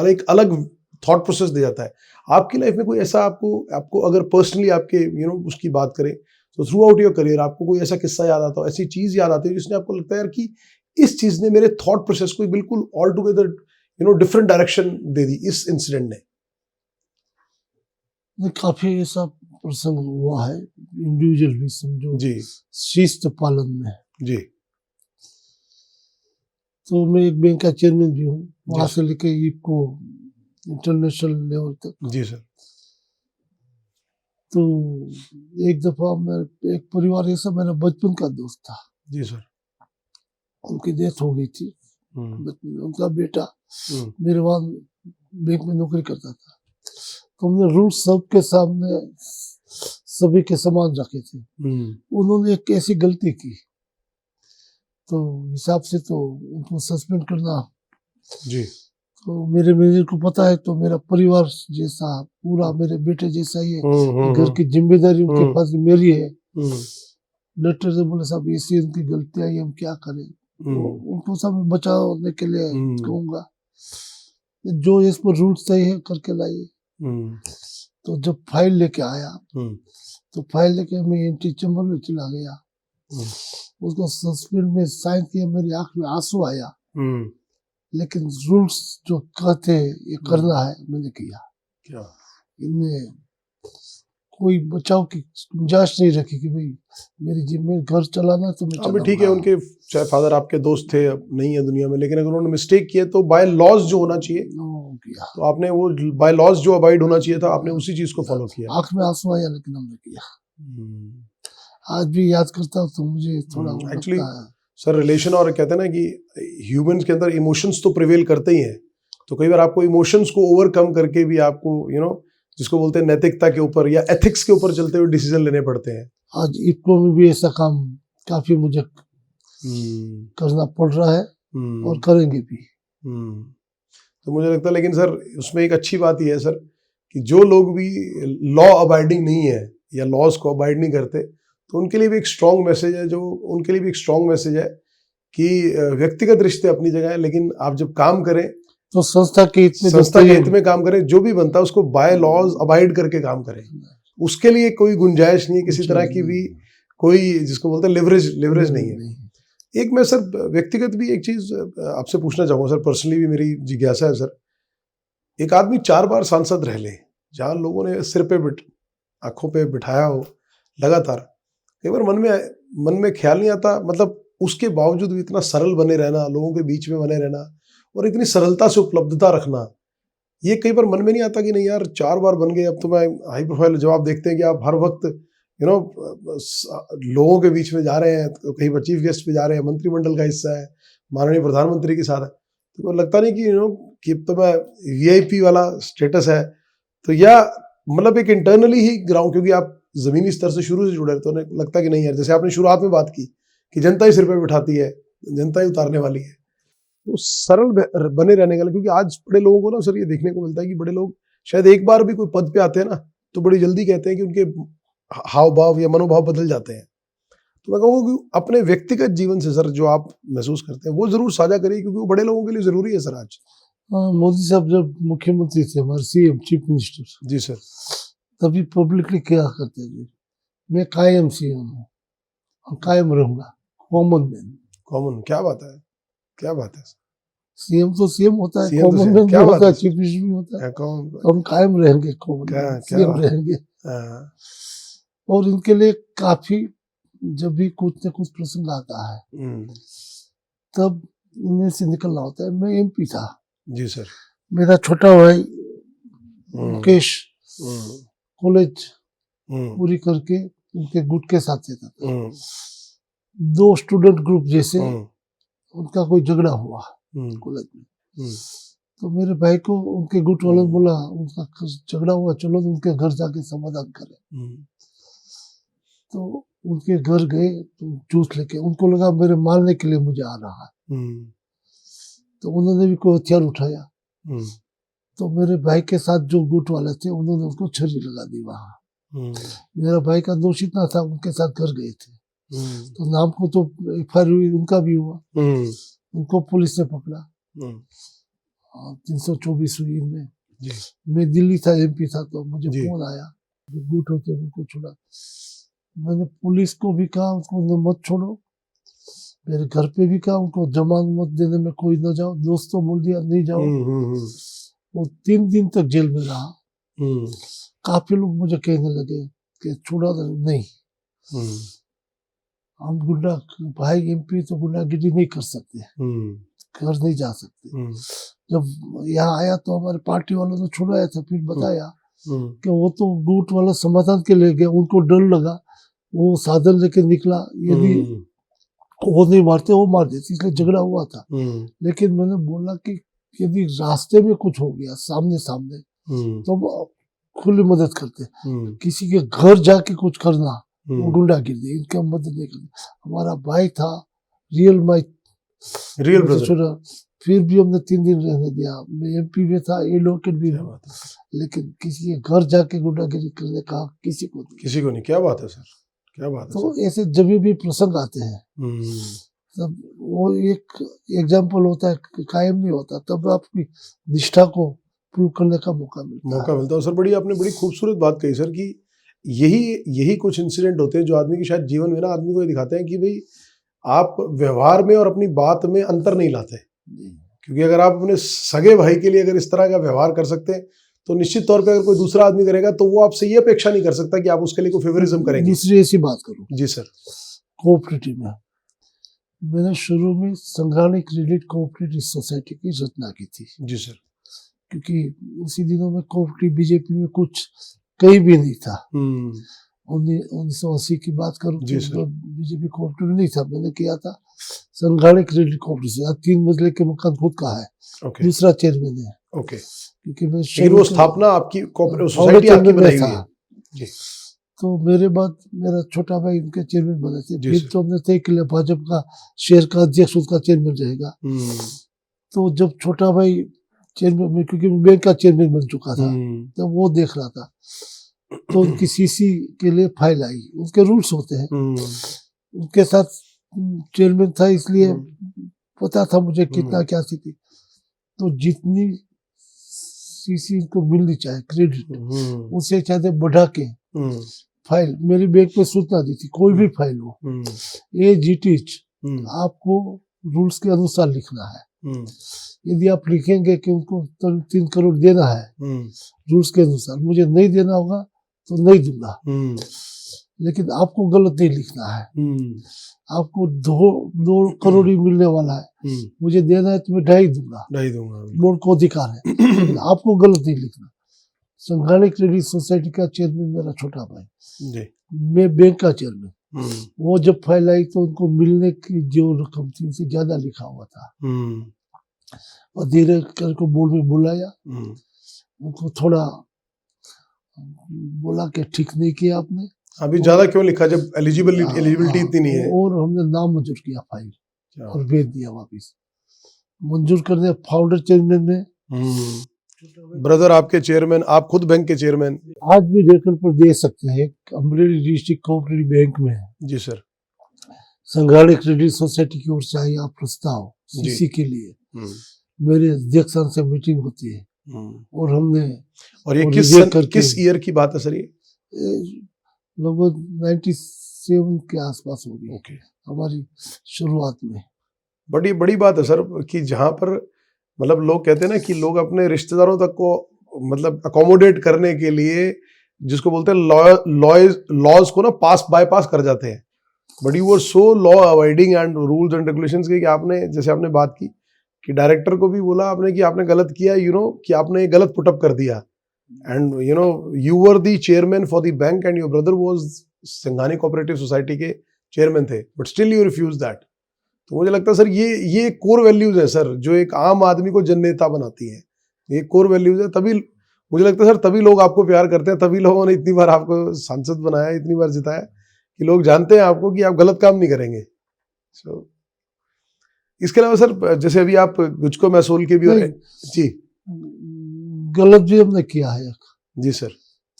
एक अलग थॉट प्रोसेस दे जाता है। आपकी लाइफ में कोई ऐसा आपको अगर पर्सनली आपके उसकी बात करें तो थ्रू आउट योर करियर आपको कोई ऐसा किस्सा याद आता हो, ऐसी चीज याद आती है जिसने आपको लगता है यार कि इस चीज ने मेरे थॉट प्रोसेस को बिल्कुल ऑल टुगेदर डिफरेंट डायरेक्शन दे दी इस इंसिडेंट ने? काफी ऐसा प्रसंग हुआ है, इंडिविजुअल भी समझो जी शिस्त पालन में। जी तो मैं एक बैंक का चेयरमैन भी हूँ, वहां जी। से लेके इको इंटरनेशनल लेवल तक। जी सर। तो एक दफा मैं एक परिवार ऐसा मेरा बचपन का दोस्त था, जी सर। उनकी डेथ हो गई थी हम्म, बचपन में। उनका बेटा हम्म, मेरे वहां बैंक में नौकरी करता था। तो हमने रूल सबके सामने सभी के समान रखे थे। उन्होंने एक ऐसी गलती की तो हिसाब से तो उनको सस्पेंड करना। जी तो मेरे मैनेजर को पता है, तो मेरा परिवार जैसा पूरा मेरे बेटे जैसा ही है, घर की जिम्मेदारी उनके पास मेरी है। लेटर से बोले साहब ऐसी उनकी गलती आई, हम क्या करें। उनको सब बचाने के लिए कहूँगा जो इस पर रूल्स सही है करके लाइए। तो जब फाइल लेके आया तो फाइल लेके मैं एंट्री चैम्बर में चला गया, उसको सस्पेंड में साइन किया, मेरी आंख में आंसू आया। लेकिन रूल्स जो कहते ये करना है मैंने किया। क्या इनमें कोई बचाव की गुंजाइश नहीं रखी कि भाई मेरी जिम्मे घर चलाना तो मैं अब ठीक है, उनके चाहे फादर आपके दोस्त थे, अब नहीं है दुनिया में, लेकिन अगर उन्होंने मिस्टेक किया तो बाय लॉज जो होना चाहिए किया। तो आपने वो बाय लॉज जो अवॉइड होना चाहिए था आपने उसी चीज को फॉलो किया। आंख में आंसू आया लेकिन हमने किया। आज भी याद करता हूँ तो मुझे थोड़ा एक्चुअली सर रिलेशन और कहते हैं ना कि ह्यूमंस के अंदर इमोशंस तो प्रिवेल करते ही हैं, तो कई बार आपको इमोशंस को ओवरकम करके भी आपको जिसको बोलते हैं नैतिकता के ऊपर या एथिक्स के ऊपर चलते हुए डिसीजन लेने पड़ते हैं। आज इको में भी ऐसा काम काफी मुझे करना पड़ रहा है और करेंगे भी। तो मुझे लगता है, लेकिन सर उसमें एक अच्छी बात यह है सर कि जो लोग भी लॉ अबाइडिंग नहीं है या लॉज को अबाइड नहीं करते, तो उनके लिए भी एक स्ट्रॉन्ग मैसेज है, उनके लिए भी एक स्ट्रॉन्ग मैसेज है कि व्यक्तिगत रिश्ते अपनी जगह है, लेकिन आप जब काम करें तो संस्था के हित में काम करें, जो भी बनता है उसको बाय लॉज अबाइड करके काम करें। उसके लिए कोई गुंजाइश नहीं है किसी तरह की भी, कोई जिसको बोलते हैं लिवरेज नहीं है। एक मैं सर व्यक्तिगत भी एक चीज आपसे पूछना चाहूंगा सर, पर्सनली भी मेरी जिज्ञासा है सर। एक आदमी 4 बार सांसद रह ले, जहां लोगों ने सिर पे आंखों पे बिठाया हो लगातार, कई बार मन में ख्याल नहीं आता, मतलब उसके बावजूद भी इतना सरल बने रहना, लोगों के बीच में बने रहना और इतनी सरलता से उपलब्धता रखना, ये कई बार मन में नहीं आता कि नहीं यार 4 बार बन गए, अब तो मैं हाई प्रोफाइल जवाब देखते हैं कि आप हर वक्त लोगों के बीच में जा रहे हैं, तो कहीं पर चीफ गेस्ट पे जा रहे हैं, मंत्रिमंडल का हिस्सा है, माननीय प्रधानमंत्री के साथ है, तो लगता नहीं कि तो मैं वीआईपी वाला स्टेटस है, तो या मतलब एक इंटरनली ही ग्राउंड, क्योंकि आप जमीनी स्तर से शुरू से जुड़े, तो लगता कि नहीं यार, जैसे आपने शुरुआत में बात की कि जनता ही सिर पे बिठाती है, जनता ही उतारने वाली है, तो सरल बने रहने का। क्योंकि आज बड़े लोगों को ना सर ये देखने को मिलता है कि बड़े लोग शायद एक बार भी कोई पद पे आते हैं ना तो बड़ी जल्दी कहते हैं कि उनके हाव भाव या मनोभाव बदल जाते हैं। तो मैं कहूँगा कि अपने व्यक्तिगत जीवन से सर जो आप महसूस करते हैं वो जरूर साझा करिए, क्योंकि वो बड़े लोगों के लिए जरूरी है सर आज। मोदी साहब जब मुख्यमंत्री थे, हमारे सीएम चीफ मिनिस्टर, जी सर, तभी पब्लिकली क्या करते थे, मैं कायम सीएम हूँ और कायम रहूंगा, कॉमन मैन। कॉमन, क्या बात है, क्या बात है। सीएम तो सीएम होता है, CM कॉमन तो मैन क्या भी बात होता है है, चीफ मिनिस्टर भी होता है, कॉमन, तो हम कायम रहेंगे, कॉमन सीएम रहेंगे। और इनके लिए काफी, जब भी कुछ न कुछ प्रसंग आता है तब इनमें से निकलना होता है। मैं एमपी था। जी सर। मेरा छोटा भाई मुकेश कॉलेज पूरी करके उनके गुट के साथ रहता था। 2 स्टूडेंट ग्रुप जैसे उनका कोई झगड़ा हुआ कॉलेज में, तो मेरे भाई को उनके गुट वालों ने बोला उनका झगड़ा हुआ, चलो तो उनके घर जाके समाधान करें। तो उनके घर गए तो जूस लेके, उनको लगा मेरे मारने के लिए मुझे आ रहा है, तो उन्होंने भी कोई हथियार उठाया, तो मेरे भाई के साथ जो गुट वाले थे उन्होंने उसको छुरी लगा दी वहां। मेरा भाई का दोष इतना था, उनके साथ घर गए थे, तो नाम को तो FIR हुई, उनका भी हुआ, उनको पुलिस ने पकड़ा, 324 हुई इनमें। मैं दिल्ली था, MP था, तो मुझे फोन आया, जो गुट होते उनको छुड़ा। मैंने पुलिस को भी कहा उनको मत छोड़ो, मेरे घर पे भी कहा उनको जमानत मत देने में कोई न जाओ, दोस्तों बोल दिया नहीं जाओ। वो 3 दिन तक जेल में रहा। काफी लोग मुझे कहने लगे कि छुड़ा नहीं, हम गुंडा भाई MP तो गुंडागिरी नहीं कर सकते, घर नहीं जा सकते। जब यहाँ आया तो हमारे पार्टी वालों ने छुड़ाया था, फिर बताया कि वो तो गुट वाला समाधान के ले गया, उनको डर लगा, वो साधन लेके निकला, यदि वो नहीं मारते वो मार देते, इसलिए झगड़ा हुआ था। लेकिन मैंने बोला कि यदि रास्ते में कुछ हो गया सामने सामने तो खुली मदद करते, किसी के घर जाके कुछ करना वो गुंडागिरी, इनका मदद नहीं करनी। हमारा भाई था, रियल ब्रदर, फिर भी हमने 3 दिन रहने दिया। मैं MP में था, एडवोकेट भी था, लेकिन किसी के घर जाके गुंडागिरी करने का किसी को नहीं। क्या बात है सर, क्या बात है। तो ऐसे जब भी प्रसंग आते हैं तब वो एक एग्जाम्पल होता है, कायम नहीं होता, तब आपकी निष्ठा को प्रूव करने का मौका मिलता है। सर आपने बड़ी खूबसूरत बात कही सर, कि यही कुछ इंसिडेंट होते हैं जो आदमी के शायद जीवन में ना आदमी को ये दिखाते हैं कि भाई आप व्यवहार में और अपनी बात में अंतर नहीं लाते। क्योंकि अगर आप अपने सगे भाई के लिए अगर इस तरह का व्यवहार कर सकते हैं तो निश्चित तौर पे अगर कोई दूसरा आदमी करेगा तो वो आपसे ये अपेक्षा नहीं कर सकता कि आप उसके लिए कोई फेवरिज्म करेंगे। दूसरी ऐसी बात करूं जी सर, कोऑपरेटिव में मैंने शुरू में संघानी क्रेडिट कोऑपरेटिव सोसाइटी की रचना की थी। जी सर, क्योंकि उसी दिनों में कोऑपरेटिव BJP में कुछ कहीं भी नहीं था। 1980 की बात करूं तो BJP कोऑपरेटिव नहीं था। मैंने किया था संघानी क्रेडिट कोऑपरेटिव, 3 मंजिले के मकान खुद का है, दूसरा चेयरमैन है। क्योंकि मैं वो स्थापना आपकी सोसाइटी आपकी बनाई हुई है जी। तो मेरे बाद मेरा छोटा भाई उनके चेयरमैन बने थे। फिर तो हमने तय किया भाजपा का शहर का अध्यक्ष उसका चेयरमैन रहेगा। तो जब छोटा भाई चेयरमैन, क्योंकि मैं बैंक का चेयरमैन बन चुका था, तो वो देख रहा था, तो उनकी CC के लिए फाइल आई, उसके रूल्स होते हैं, उनके साथ चेयरमैन था इसलिए पता था मुझे कितना क्या स्थिति। तो जितनी CC को मिलनी चाहे क्रेडिट, उससे चाहते बढ़ा के फाइल मेरी बैंक में सूचना दी थी, कोई भी फाइल हो, आपको रूल्स के अनुसार लिखना है। यदि आप लिखेंगे कि उनको 3 करोड़ देना है रूल्स के अनुसार, मुझे नहीं देना होगा तो नहीं दूंगा, लेकिन आपको गलत नहीं लिखना है। आपको 2 करोड़ ही मिलने वाला है, मुझे देना है तो मैं 2.5 दूंगा, बोर्ड को अधिकार है, लेकिन आपको गलत नहीं लिखना। संघानी क्रेडिट सोसाइटी का चेयरमैन मेरा छोटा भाई, मैं बैंक का चेयरमैन। वो जब फाइल आई तो उनको मिलने की जो रकम थी उनसे ज्यादा लिखा हुआ था, और धीरे करके बोर्ड में बुलाया, उनको थोड़ा बोला कि ठीक नहीं किया आपने, अभी ज्यादा क्यों लिखा जब एलिजिबिलिटी इतनी नहीं है। और हमने नाम मंजूर किया फाइल और भेज दिया वापिस। मंजूर करने फाउंडर चेयरमैन ने, ब्रदर आपके चेयरमैन, आप खुद बैंक के चेयरमैन, आज भी रेकॉर्ड पर दे सकते हैं, अमरेली डिस्ट्रिक्ट कोऑपरेटिव बैंक में है। जी सर, संघानी क्रेडिट सोसाइटी की ओर से आई आप प्रस्ताव CC के लिए, मेरे अध्यक्ष से मीटिंग होती है, और हमने, और ये किस ईयर की बात है सर? ये लगभग 97 के आसपास होगी हमारी शुरुआत में। बड़ी बात है सर, कि जहाँ पर मतलब लोग कहते हैं ना कि लोग अपने रिश्तेदारों तक को मतलब अकोमोडेट करने के लिए, जिसको बोलते हैं लॉज को ना बाईपास कर जाते हैं, but you were so law avoiding and rules and regulations के, कि आपने, जैसे आपने बात की कि डायरेक्टर को भी बोला आपने कि आपने गलत किया, कि आपने गलत पुटअप कर दिया, and you were the chairman for the bank and your brother was Sanghani cooperative society के चेयरमैन थे, but still you refuse that. तो मुझे लगता है सर ये कोर वैल्यूज है सर, जो एक आम आदमी को जननेता बनाती है। ये कोर वैल्यूज है, तभी मुझे लगता है सर, तभी लोग आपको प्यार करते हैं, तभी लोगों ने इतनी बार आपको सांसद बनाया, इतनी बार जिताया, कि लोग जानते हैं आपको कि आप गलत काम नहीं करेंगे। So, इसके अलावा सर, जैसे अभी आप गुजको महसूल के भी जी, गलत भी हमने किया है जी सर।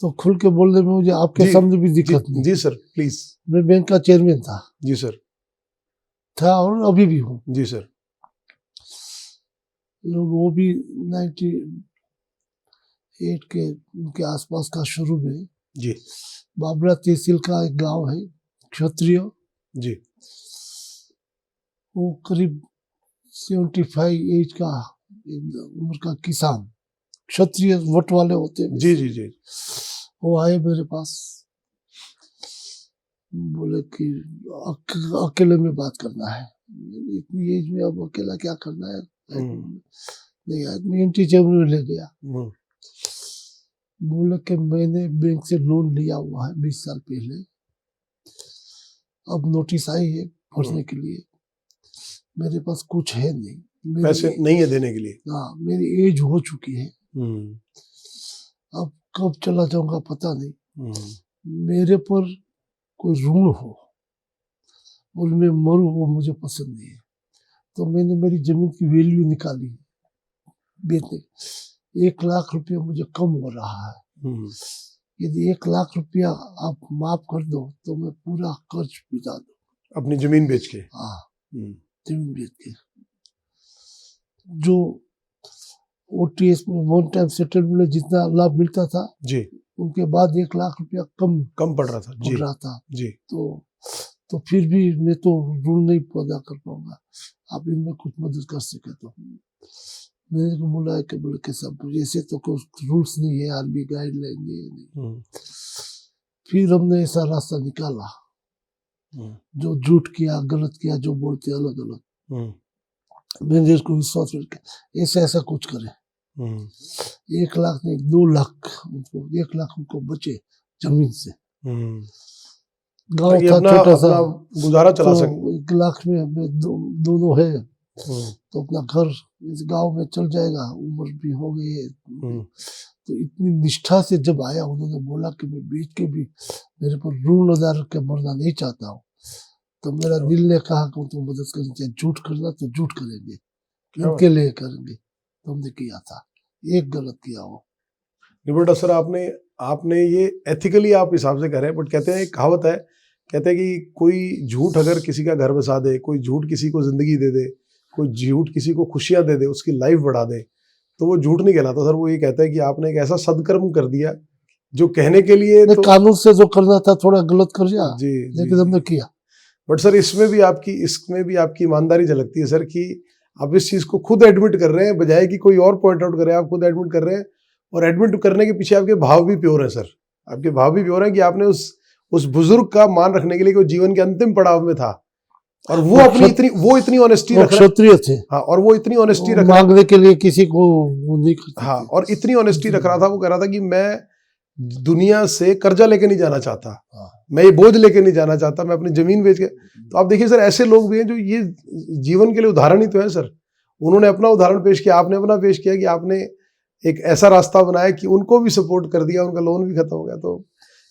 तो खुल के बोलने में मुझे आपके जी, सामने भी दिक्कत नहीं। जी सर प्लीज। मैं बैंक का चेयरमैन था जी सर। था और अभी भी हूँ। जी सर। लोग वो भी 98 के उनके आसपास का शुरू में जी बाबरा तहसील का एक गांव है क्षत्रिय, जी वो करीब 75 एज का उम्र का किसान, क्षत्रिय वोट वाले होते हैं। जी जी जी। वो आए मेरे पास, बोले कि अकेले में बात करना है। इतनी एज में अब अकेला क्या करना है, नहीं आदमी एंटी में ले गया। बोले कि मैंने बैंक से लोन लिया हुआ है 20 साल पहले, अब नोटिस आई है भरने के लिए, मेरे पास कुछ है नहीं, पैसे नहीं है देने के लिए। हाँ मेरी एज हो चुकी है, अब कब चला जाऊंगा पता नहीं, मेरे पर कोई ऋण हो और मैं मरूं वो मुझे पसंद नहीं है। तो मैंने मेरी जमीन की वैल्यू निकाली बेचने, 1 लाख रुपया मुझे कम हो रहा है। यदि 1 लाख रुपया आप माफ कर दो तो मैं पूरा कर्ज मिटा दूं अपनी जमीन बेच के। हाँ जमीन बेच के। जो OTS में वन टाइम सेटलमेंट में जितना लाभ मिलता था जी, उनके बाद 1 लाख रुपया कम पड़ रहा था। जी, पड़ रहा था जी। तो फिर भी मैं तो ऋण नहीं पैदा कर पाऊंगा, आप इनमें कुछ मदद कर सके तो। मैंने को बोला है कि बोले कि सब ऐसे तो कुछ रूल्स नहीं है, आरबी गाइडलाइन नहीं। फिर हमने ऐसा रास्ता निकाला, जो झूठ किया गलत किया जो बोलते अलग अलग, मैंने इसको विश्वास करके ऐसा कुछ करे। 1 लाख नहीं 2 लाख उनको, 1 लाख उनको बचे जमीन से। गांव था छोटा सा, गुजारा चला तो सके। 1 लाख में दोनों है तो अपना घर इस गांव में चल जाएगा, उम्र भी हो गई है। तो इतनी निष्ठा से जब आया, उन्होंने बोला कि मैं बेच के भी मेरे पर ऋण अदा के मरना नहीं चाहता हूँ, तो मेरा दिल ने कहा कि तुम मदद करनी चाहिए, झूठ करना तो झूठ करेंगे, इनके लिए करेंगे। तो हमने किया था, एक गलत किया वो। बट सर आपने ये एथिकली आप हिसाब से कह रहे हैं, बट कहते हैं एक कहावत है, कहते हैं कि कोई झूठ अगर किसी का घर बसा दे, कोई झूठ किसी को जिंदगी दे दे, कोई झूठ किसी को खुशियां दे दे, उसकी लाइफ बढ़ा दे, तो वो झूठ नहीं कहलाता सर। वो ये कहता है कि आपने एक ऐसा सदकर्म कर दिया जो कहने के लिए तो कानून से जो करना था थोड़ा गलत कर दिया जी, लेकिन हमने किया। बट सर इसमें भी आपकी ईमानदारी झलकती है सर, कि आप इस चीज को खुद एडमिट कर रहे हैं, बजाय कि कोई और पॉइंट आउट करे, आप खुद एडमिट कर रहे हैं। और एडमिट करने के पीछे आपके भाव भी प्योर है सर, आपके भाव भी प्योर है कि आपने उस बुजुर्ग का मान रखने के लिए, वो जीवन के अंतिम पड़ाव में था, और वो अपनी इतनी ऑनेस्टी रख रहा, क्षत्रिय थे। हाँ, और वो इतनी ऑनेस्टी रख मांगने के लिए किसी को वो नहीं करते। हाँ, और इतनी ऑनेस्टी रख रहा था, वो कह रहा था कि मैं दुनिया से कर्जा लेके नहीं जाना चाहता, मैं ये बोझ लेके नहीं जाना चाहता, मैं अपनी जमीन बेच के। तो आप देखिए सर, ऐसे लोग भी हैं जो ये जीवन के लिए उदाहरण ही तो है सर। उन्होंने अपना उदाहरण पेश किया, आपने अपना पेश किया, कि आपने एक ऐसा रास्ता बनाया कि उनको भी सपोर्ट कर दिया, उनका लोन भी खत्म हो गया। तो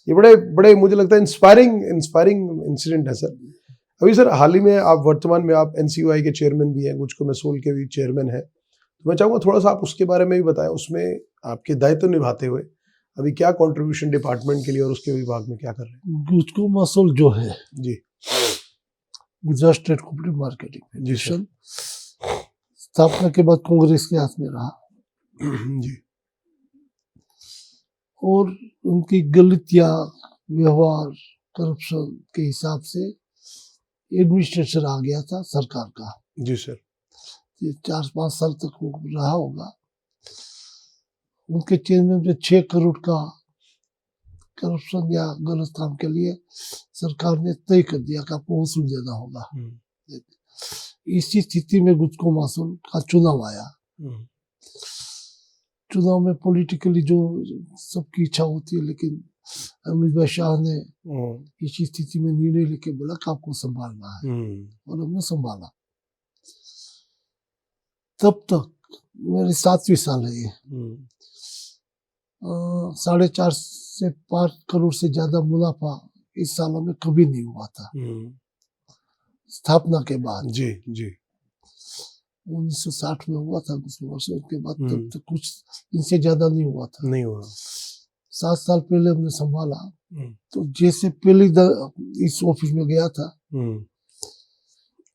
ये बड़े मुझे लगता है इंस्पायरिंग इंसिडेंट है सर। अभी सर हाल ही में आप वर्तमान में आप NCUI के चेयरमैन भी हैं, गुजको मैसूल के भी चेयरमैन हैं, तो मैं चाहूँगा थोड़ा सा आप उसके बारे में भी बताएं, उसमें आपके दायित्व निभाते हुए अभी क्या कंट्रीब्यूशन डिपार्टमेंट के लिए और उसके विभाग में क्या कर रहे हैं? गुजको मैसूल जो है जी, Gujarat state cooperative marketing federation, स्थापना के बाद कांग्रेस के हाथ में रहा जी, और उनकी गलतियां, व्यवहार, करप्शन के हिसाब से एडमिनिस्ट्रेशन आ गया था सरकार का। जी सर, 4-5 साल तक वो रहा होगा। उनके चेयरमैन में 6 करोड़ का करप्शन या गलत काम के लिए सरकार ने तय कर दिया कि आपको वसूल देना होगा। इसी स्थिति में गुजको मैसूल का चुनाव आया। चुनाव में पॉलिटिकली जो सबकी इच्छा होती है, लेकिन अमित भाई शाह ने इसी स्थिति में निर्णय लेके बोला कि आपको संभालना है, और हमने संभाला। तब तक मेरी 7वीं साल है ये, 4.5 से 5 करोड़ से ज्यादा मुनाफा इस सालों में कभी नहीं हुआ था स्थापना के बाद। जी जी, 1960 में हुआ था 20 वर्ष, उसके बाद तब तक कुछ इनसे ज्यादा नहीं हुआ था। नहीं हुआ। 7 साल पहले हमने संभाला, तो जैसे पहले इस ऑफिस में गया था,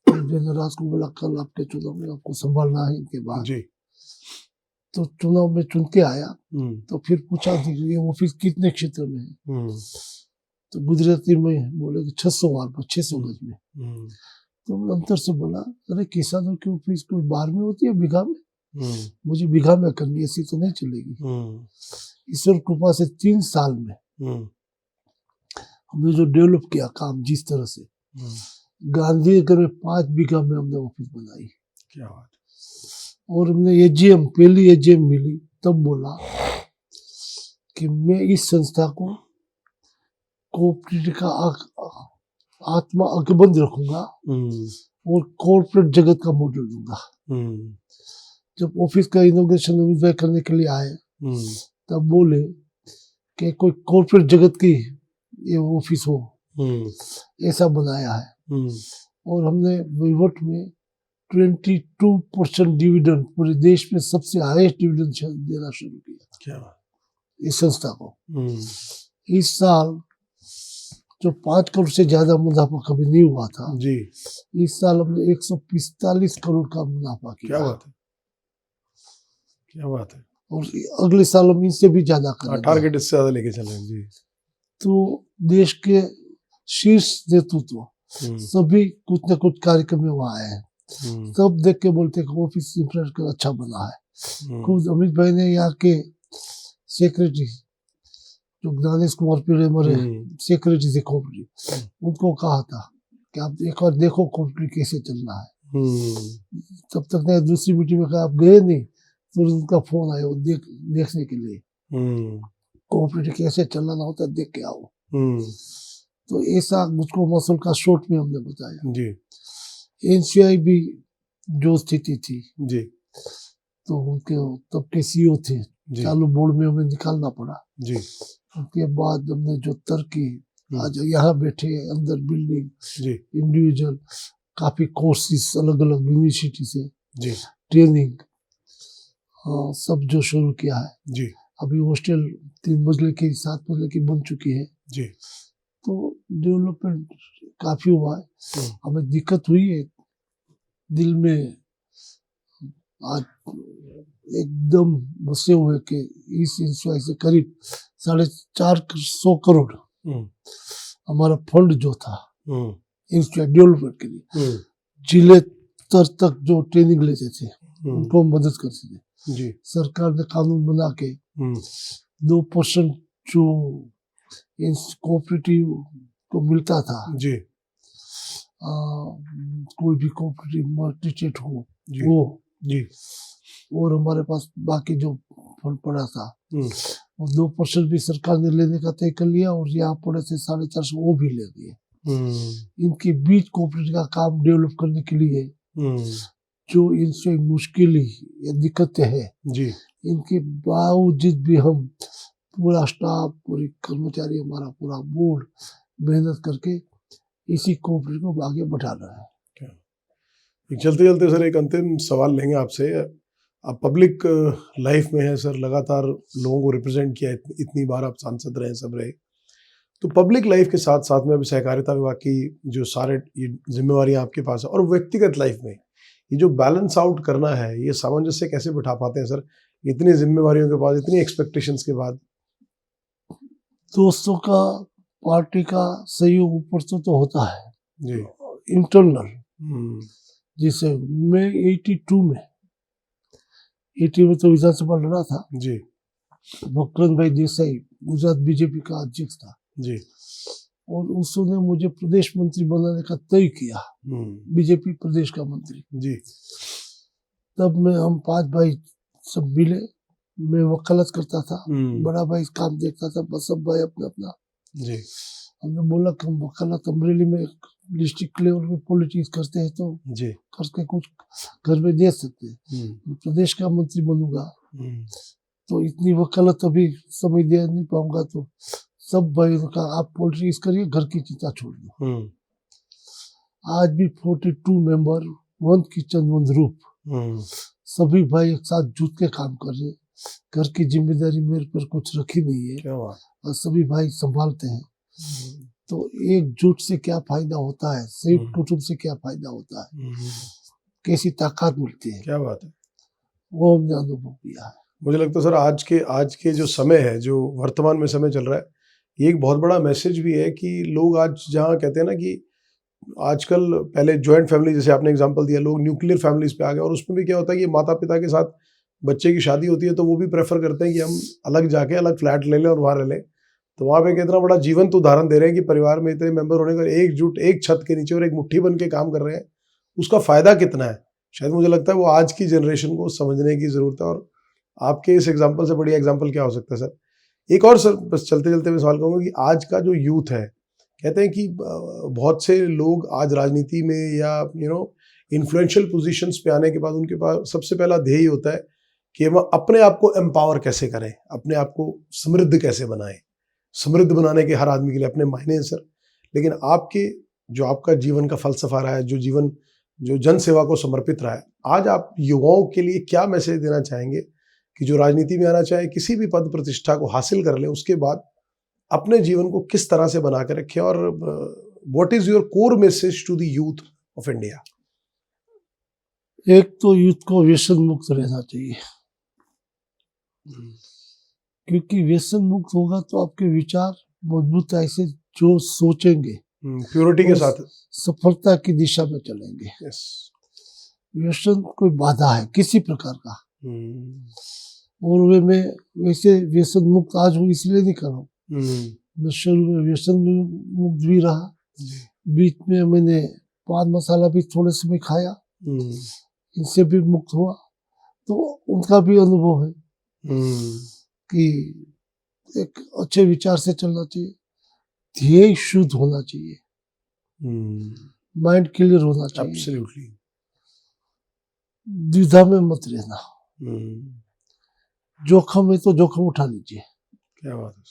जनराज को बोला कल आपके चुनाव में आपको संभालना है इनके बाद जी। तो चुनाव में चुन के आया, तो फिर पूछा ये ऑफिस कितने क्षेत्र में है, तो गुजराती में बोले कि 600 वार्ड पर 600 गज में। तो अंतर से बोला अरे किसानों की ऑफिस कोई बाहर में होती है बीघा में, मुझे बीघा में करनी, ऐसी तो नहीं चलेगी। ईश्वर कृपा से 3 साल में हमने जो डेवलप किया काम, जिस तरह से गांधीनगर में 5 बीघा में हमने ऑफिस बनाई। क्या बात। और हमने एजीएम, पहली एजीएम मिली तब बोला कि मैं इस संस्था को कोऑपरेटिव का आत्मा अकबंद रखूंगा और कॉर्पोरेट जगत का मॉडल दूंगा। जब ऑफिस का इनॉग्रेशन अमित भाई करने के लिए आए, तब बोले कि कोई कॉर्पोरेट जगत की ये ऑफिस हो, ऐसा बनाया है। और हमने विवट में 22% डिविडेंड, पूरे देश में सबसे हाईएस्ट डिविडेंड देना शुरू किया। क्या इस संस्था को इस साल जो 5 करोड़ से ज्यादा मुनाफा कभी नहीं हुआ था जी, इस साल हमने 145 करोड़ का मुनाफा किया। क्या बात है, क्या बात है। और अगले साल हम इससे भी ज्यादा करेंगे, टारगेट इससे ज्यादा लेके चलेंगे जी। तो देश के शीर्ष नेतृत्व सभी कुछ न कुछ कार्यक्रम में वहाँ आए हैं, सब देख के बोलते हैं ऑफिस इंफ्रास्ट्रक्चर अच्छा बना है। खुद अमित भाई ने यहाँ के सेक्रेटरी जो ज्ञानेश कुमार पीड़े मरे सेक्रेटरी थे कोऑपरेटिव, उनको कहा था कि आप एक बार देखो कोऑपरेटिव कैसे चलना है। तब तक ने दूसरी मीटिंग में कहा आप गए नहीं, तो उनका फोन आया वो देखने के लिए कोऑपरेटिव कैसे चलना होता देख के आओ। तो ऐसा मुझको मौसम का शॉर्ट में हमने बताया जी। एनसीआई भी जो स्थिति थी जी, तो उनके तब के सीईओ थे, चालू बोर्ड में हमें निकालना पड़ा जी। उसके बाद हमने जो तरक्की, आज यहाँ बैठे अंदर बिल्डिंग जी, इंडिविजुअल काफी कोर्सेज अलग अलग यूनिवर्सिटी से जी, ट्रेनिंग सब जो शुरू किया है जी। अभी हॉस्टल 3 मंजिले की 7 मंजिले की बन चुकी है जी। तो डेवलपमेंट काफी हुआ है। हमें दिक्कत हुई है दिल में, आज एकदम बसे हुए कि इस इंश्योरेंस से करीब 450 करोड़ हमारा फंड जो था इंस्टीट्यूट डेवलपमेंट के लिए, जिले स्तर तक जो ट्रेनिंग लेते थे उनको मदद करते थे जी। सरकार ने कानून बना के 2% जो कोऑपरेटिव को मिलता था जी, कोई भी कोऑपरेटिव मर्चेंट हो वो जी, और हमारे पास बाकी जो फंड पड़ा था वो 2% भी सरकार ने लेने का तय कर लिया, और यहाँ पड़े थे 450 वो भी ले लिए। इनके बीच कोऑपरेटिव का काम डेवलप करने के लिए जो इनसे मुश्किल या दिक्कतें हैं जी, इनके बावजूद भी हम पूरा स्टाफ, पूरी कर्मचारी, हमारा पूरा बोर्ड मेहनत करके इसी कोऑपरेटिव को आगे बढ़ा रहा है। चलते चलते सर एक अंतिम सवाल लेंगे आपसे। आप पब्लिक लाइफ में है सर, लगातार लोगों को रिप्रेजेंट किया, इतनी बार आप सांसद रहे, सब रहे, तो पब्लिक लाइफ के साथ साथ में अभी सहकारिता विभाग की जो सारे ये जिम्मेवारियां आपके पास है, और व्यक्तिगत लाइफ में ये जो बैलेंस आउट करना है, ये सामंजस्य कैसे बिठा पाते हैं सर इतनी जिम्मेवारियों के बाद, इतनी एक्सपेक्टेशंस के बाद? दोस्तों का, पार्टी का सहयोग ऊपर से तो होता है जी, इंटरनल। जैसे मैं 82 में 80 में तो विधानसभा लड़ा था जी, मकरंद भाई देसाई गुजरात बीजेपी का अध्यक्ष था जी, और उसने मुझे प्रदेश मंत्री बनाने का तय किया, बीजेपी प्रदेश का मंत्री जी। तब मैं हम 5 भाई सब मिले, मैं वकालत करता था, बड़ा भाई काम देखता था, बस सब भाई अपना अपना जी। हमने बोला कि हम वकालत अमरेली में डिस्ट्रिक्ट लेवल में पॉलिटिक्स करते हैं तो जी, करके कुछ घर में दे सकते हैं, प्रदेश का मंत्री बनूंगा तो इतनी वकालत अभी समय दे नहीं पाऊंगा, तो सब भाई ने कहा आप पॉलिटिक्स करिए, घर की चिंता छोड़ दो। आज भी 42 मेंबर, 1 किचन 1 रूफ सभी भाई एक साथ जुट के काम कर रहे हैं। घर की जिम्मेदारी मेरे पर कुछ रखी नहीं है क्या बात। और सभी भाई संभालते हैं। तो एकजुट से क्या फायदा होता है, संयुक्त कुटुंब से क्या फायदा होता है, कैसी ताकत मिलती है, क्या बात है। वो हमने अनुभव किया है। मुझे लगता है सर आज के जो समय है, जो वर्तमान में समय चल रहा है, ये एक बहुत बड़ा मैसेज भी है कि लोग आज जहाँ कहते हैं ना कि आजकल पहले जॉइंट फैमिली, जैसे आपने एग्जांपल दिया, लोग न्यूक्लियर फैमिलीज पे आ गए, और उसमें भी क्या होता है कि माता पिता के साथ बच्चे की शादी होती है तो वो भी प्रेफर करते हैं कि हम अलग जाके अलग फ्लैट ले लें और वहाँ रह लें। तो वहाँ पे कितना बड़ा जीवंत उदाहरण दे रहे हैं कि परिवार में इतने मेंबर होने का एकजुट एक छत के नीचे और एक मुट्ठी बन के काम कर रहे हैं, उसका फायदा कितना है, शायद मुझे लगता है वो आज की जनरेशन को समझने की जरूरत है। और आपके इस एग्जाम्पल से बढ़िया एग्जाम्पल क्या हो सकता है सर? एक और सर, बस चलते चलते मैं सवाल कहूँगा कि आज का जो यूथ है, कहते हैं कि बहुत से लोग आज राजनीति में या इन्फ्लुएंशियल पोजीशंस पे आने के बाद उनके पास सबसे पहला ध्येय होता है कि वह अपने आप को एम्पावर कैसे करें, अपने आप को समृद्ध कैसे बनाएं। समृद्ध बनाने के हर आदमी के लिए अपने मायने हैं सर, लेकिन आपका जीवन का फलसफा रहा है, जो जन सेवा को समर्पित रहा है, आज आप युवाओं के लिए क्या मैसेज देना चाहेंगे कि जो राजनीति में आना चाहे, किसी भी पद प्रतिष्ठा को हासिल कर ले, उसके बाद अपने जीवन को किस तरह से बना के रखें, और what is your core message to the youth of India? एक तो यूथ को व्यसन मुक्त रहना चाहिए, क्योंकि व्यसन मुक्त होगा तो आपके विचार मजबूताई से जो सोचेंगे, प्योरिटी के साथ सफलता की दिशा में चलेंगे। व्यसन कोई बाधा है किसी प्रकार का, और मैं वैसे व्यसन मुक्त आज हूँ इसलिए नहीं कर रहा हूँ। मैं शुरू में व्यसन मुक्त भी रहा, बीच में मैंने पान मसाला भी थोड़े समय खाया, इनसे भी मुक्त हुआ। तो उनका भी अनुभव है कि एक अच्छे विचार से चलना चाहिए, ध्येय शुद्ध होना चाहिए, माइंड क्लियर होना चाहिए, एब्सोल्युटली द्विधा में मत रहना। जोखम है तो जोखम उठा लीजिए। क्या बात है।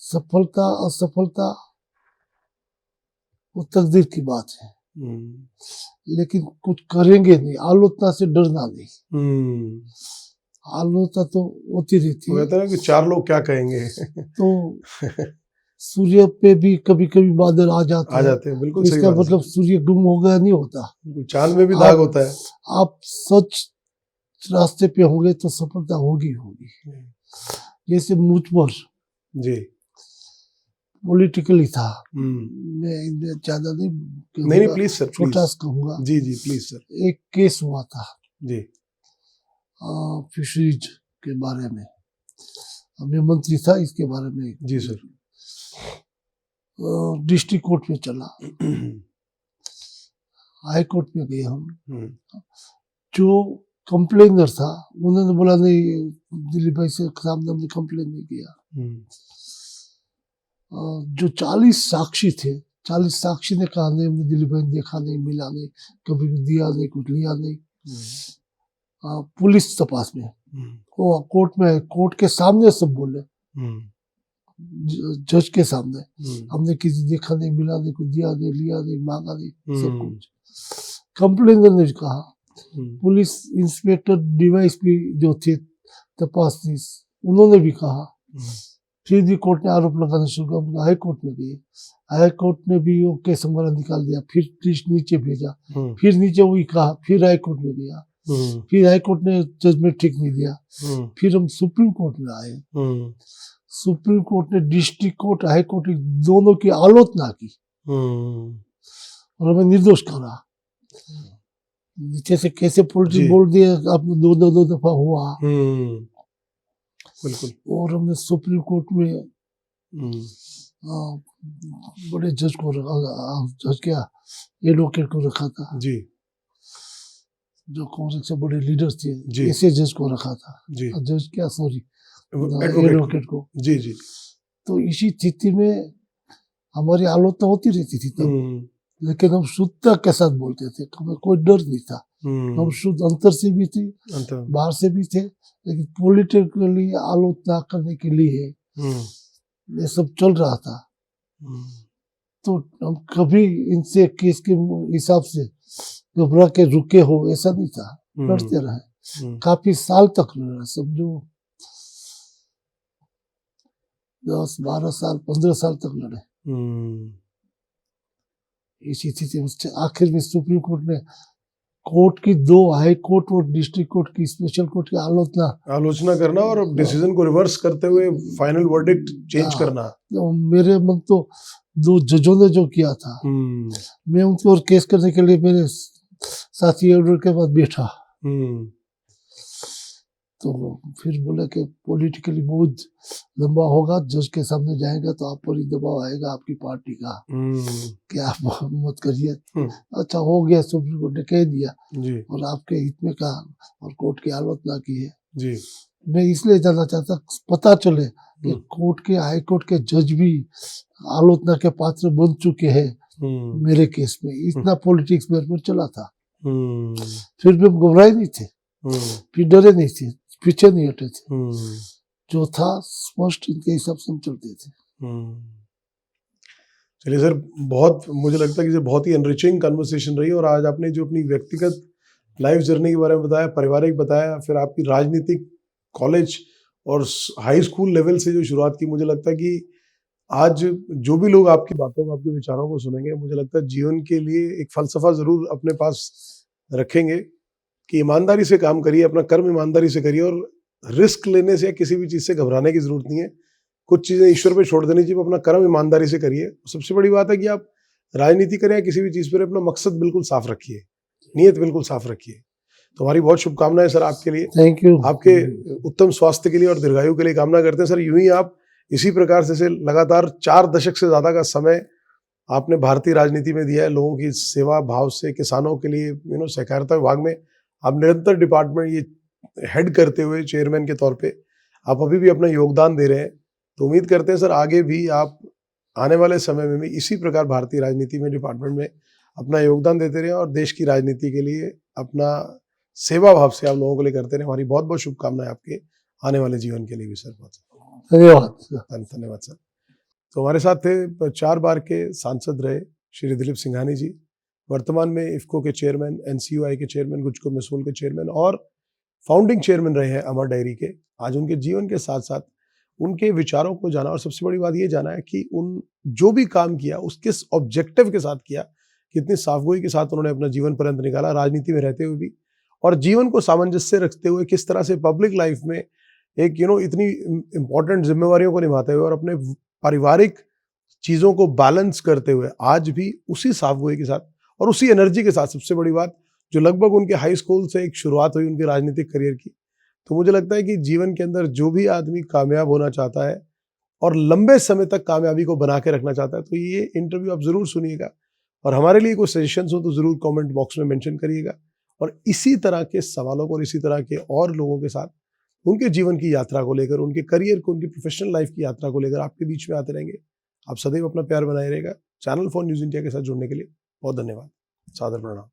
सफलता असफलता वो तकदीर की बात है, लेकिन कुछ करेंगे नहीं, आलोचना से डरना नहीं। आलोचना तो होती रहती है, कहते हैं कि चार लोग क्या कहेंगे। तो सूर्य पे भी कभी कभी बादल आ जाते हैं, बिल्कुल इसका मतलब सूर्य गुम हो गया नहीं होता, चांद में भी दाग होता है। आप सच रास्ते पे होंगे तो सफलता होगी। जैसे मुझ पर जी पॉलिटिकली था, मैं ज्यादा नहीं प्लीज सर, छोटा कहूंगा। जी प्लीज सर। एक केस हुआ था जी फिशरीज के बारे में, मैं मंत्री था इसके बारे में। जी सर। डिस्ट्रिक्ट कोर्ट में चला, हाई कोर्ट में गए हम। जो कंप्लेनर था उन्होंने बोला नहीं, दिलीप भाई से सामने हमने कंप्लेन नहीं किया। जो 40 साक्षी थे, 40 साक्षी ने कहा नहीं, हमने दिलीप भाई देखा नहीं, मिला नहीं, कभी कुछ दिया नहीं, कुछ लिया नहीं। पुलिस तपास में वो कोर्ट में, कोर्ट के सामने सब बोले, जज के सामने, हमने किसी देखा नहीं, मिला नहीं, कुछ दिया नहीं, लिया नहीं, मांगा नहीं, सब कुछ। कंप्लेनर ने कहा, पुलिस इंस्पेक्टर डीवाईएसपी जो थे तपासनीस, उन्होंने भी कहा। फिर भी कोर्ट ने आरोप लगाना शुरू किया। हाई कोर्ट में गए, हाई कोर्ट ने भी वो केस हमारा निकाल दिया, फिर लिस्ट नीचे भेजा, फिर नीचे वही कहा, फिर हाई कोर्ट में गया, फिर हाई कोर्ट ने जजमेंट ठीक नहीं दिया, फिर हम सुप्रीम कोर्ट में आए। सुप्रीम कोर्ट ने डिस्ट्रिक्ट कोर्ट, हाई कोर्ट दोनों की आलोचना की और हमें निर्दोष करा। नीचे से कैसे पॉलिटिक्स बोल दिया, आपने दो दफा हुआ। बिल्कुल। और हमने सुप्रीम कोर्ट में बड़े जज को एडवोकेट को रखा था जी, जो कांग्रेस से बड़े लीडर्स थे, ऐसे जज को रखा था जी। जज क्या सॉरी एडवोकेट को जी। तो इसी स्थिति में हमारी आलोचना होती रहती थी तब, लेकिन हम शुद्धता के साथ बोलते थे, हमें कोई डर नहीं था। हम शुद्ध अंतर से भी थे, बाहर से भी थे, लेकिन पॉलिटिकली आलोचना करने के लिए ये सब चल रहा था। तो हम कभी इनसे केस के हिसाब से घबरा के रुके हो, ऐसा नहीं था। लड़ते रहे, काफी साल तक लड़े, समझो 10, 12 साल, 15 साल तक लड़े। इसी स्थिति में आखिर में सुप्रीम कोर्ट ने कोर्ट की 2 हाई कोर्ट और डिस्ट्रिक्ट कोर्ट की स्पेशल कोर्ट की आलोचना करना और डिसीजन को रिवर्स करते हुए फाइनल वर्डिक्ट चेंज करना। तो मेरे मन तो 2 जजों ने जो किया था, मैं उनके और केस करने के लिए मेरे साथी ऑर्डर के पास बैठा, तो फिर बोले कि पॉलिटिकली बहुत लंबा होगा, जज के सामने जाएगा तो आप पर ही दबाव आएगा आपकी पार्टी का, कि आप मत करिए। अच्छा हो गया, सुप्रीम कोर्ट ने कह दिया जी। और आपके हित में कहा और कोर्ट की आलोचना की है जी। मैं इसलिए जानना चाहता, पता चले कि कोर्ट के हाई कोर्ट के जज भी आलोचना के पात्र बन चुके हैं मेरे केस में। इतना पॉलिटिक्स मेरे पर चला था, फिर भी हम घबराए नहीं थे, फिर डरे नहीं थे, पीछे नहीं हटे थे, जो था स्पष्ट इनके हिसाब से हम चलते थे। चलिए सर, बहुत मुझे लगता है कि ये बहुत ही एनरिचिंग कन्वर्सेशन रही, और आज आपने जो अपनी व्यक्तिगत लाइफ जर्नी के बारे में बताया, पारिवारिक बताया, फिर आपकी राजनीतिक, कॉलेज और हाई स्कूल लेवल से जो शुरुआत की, मुझे लगता है कि आज जो भी लोग आपकी बातों को, आपके विचारों को सुनेंगे, मुझे लगता है जीवन के लिए एक फलसफा जरूर अपने पास रखेंगे कि ईमानदारी से काम करिए, अपना कर्म ईमानदारी से करिए, और रिस्क लेने से या किसी भी चीज़ से घबराने की जरूरत नहीं है। कुछ चीज़ें ईश्वर पे छोड़ देनी चाहिए, अपना कर्म ईमानदारी से करिए। सबसे बड़ी बात है कि आप राजनीति करें या किसी भी चीज़ पर, अपना मकसद बिल्कुल साफ रखिए, नीयत बिल्कुल साफ रखिए। तो हमारी बहुत शुभकामनाएं सर आपके लिए, थैंक यू, आपके उत्तम स्वास्थ्य के लिए और दीर्घायु के लिए कामना करते हैं सर। यूं ही आप इसी प्रकार से लगातार 4 दशक से ज्यादा का समय आपने भारतीय राजनीति में दिया है, लोगों की सेवा भाव से, किसानों के लिए, सहकारिता विभाग में आप निरंतर डिपार्टमेंट ये हेड करते हुए चेयरमैन के तौर पे आप अभी भी अपना योगदान दे रहे हैं। तो उम्मीद करते हैं सर आगे भी आप आने वाले समय में भी इसी प्रकार भारतीय राजनीति में, डिपार्टमेंट में अपना योगदान देते रहें, और देश की राजनीति के लिए अपना सेवा भाव से आप लोगों के लिए करते रहे। हमारी बहुत बहुत शुभकामनाएं आपके आने वाले जीवन के लिए भी सर। बहुत धन्यवाद सर। तो हमारे साथ थे 4 बार के सांसद रहे श्री दिलीप सिंघानी जी, वर्तमान में इफ्को के चेयरमैन, एनसीयूआई के चेयरमैन, गुजको मैसूल के चेयरमैन और फाउंडिंग चेयरमैन रहे हैं अमर डायरी के। आज उनके जीवन के साथ साथ उनके विचारों को जाना, और सबसे बड़ी बात ये जाना है कि उन जो भी काम किया उसके ऑब्जेक्टिव के साथ किया, कितनी साफगोई के साथ उन्होंने अपना जीवन पर्यंत निकाला, राजनीति में रहते हुए भी, और जीवन को सामंजस्य रखते हुए किस तरह से पब्लिक लाइफ में एक इतनी इंपॉर्टेंट जिम्मेवारियों को निभाते हुए और अपने पारिवारिक चीज़ों को बैलेंस करते हुए आज भी उसी साफगोई के साथ और उसी एनर्जी के साथ, सबसे बड़ी बात जो लगभग उनके हाई स्कूल से एक शुरुआत हुई उनके राजनीतिक करियर की। तो मुझे लगता है कि जीवन के अंदर जो भी आदमी कामयाब होना चाहता है और लंबे समय तक कामयाबी को बना के रखना चाहता है, तो ये इंटरव्यू आप जरूर सुनिएगा, और हमारे लिए कोई सजेशंस हो तो जरूर कमेंट बॉक्स में मेंशन करिएगा। और इसी तरह के सवालों को और इसी तरह के और लोगों के साथ उनके जीवन की यात्रा को लेकर, उनके करियर को, उनकी प्रोफेशनल लाइफ की यात्रा को लेकर आपके बीच में आते रहेंगे। आप सदैव अपना प्यार बनाए रहेगा। चैनल फॉर न्यूज़ इंडिया के साथ जुड़ने के लिए बहुत धन्यवाद। सादर प्रणाम।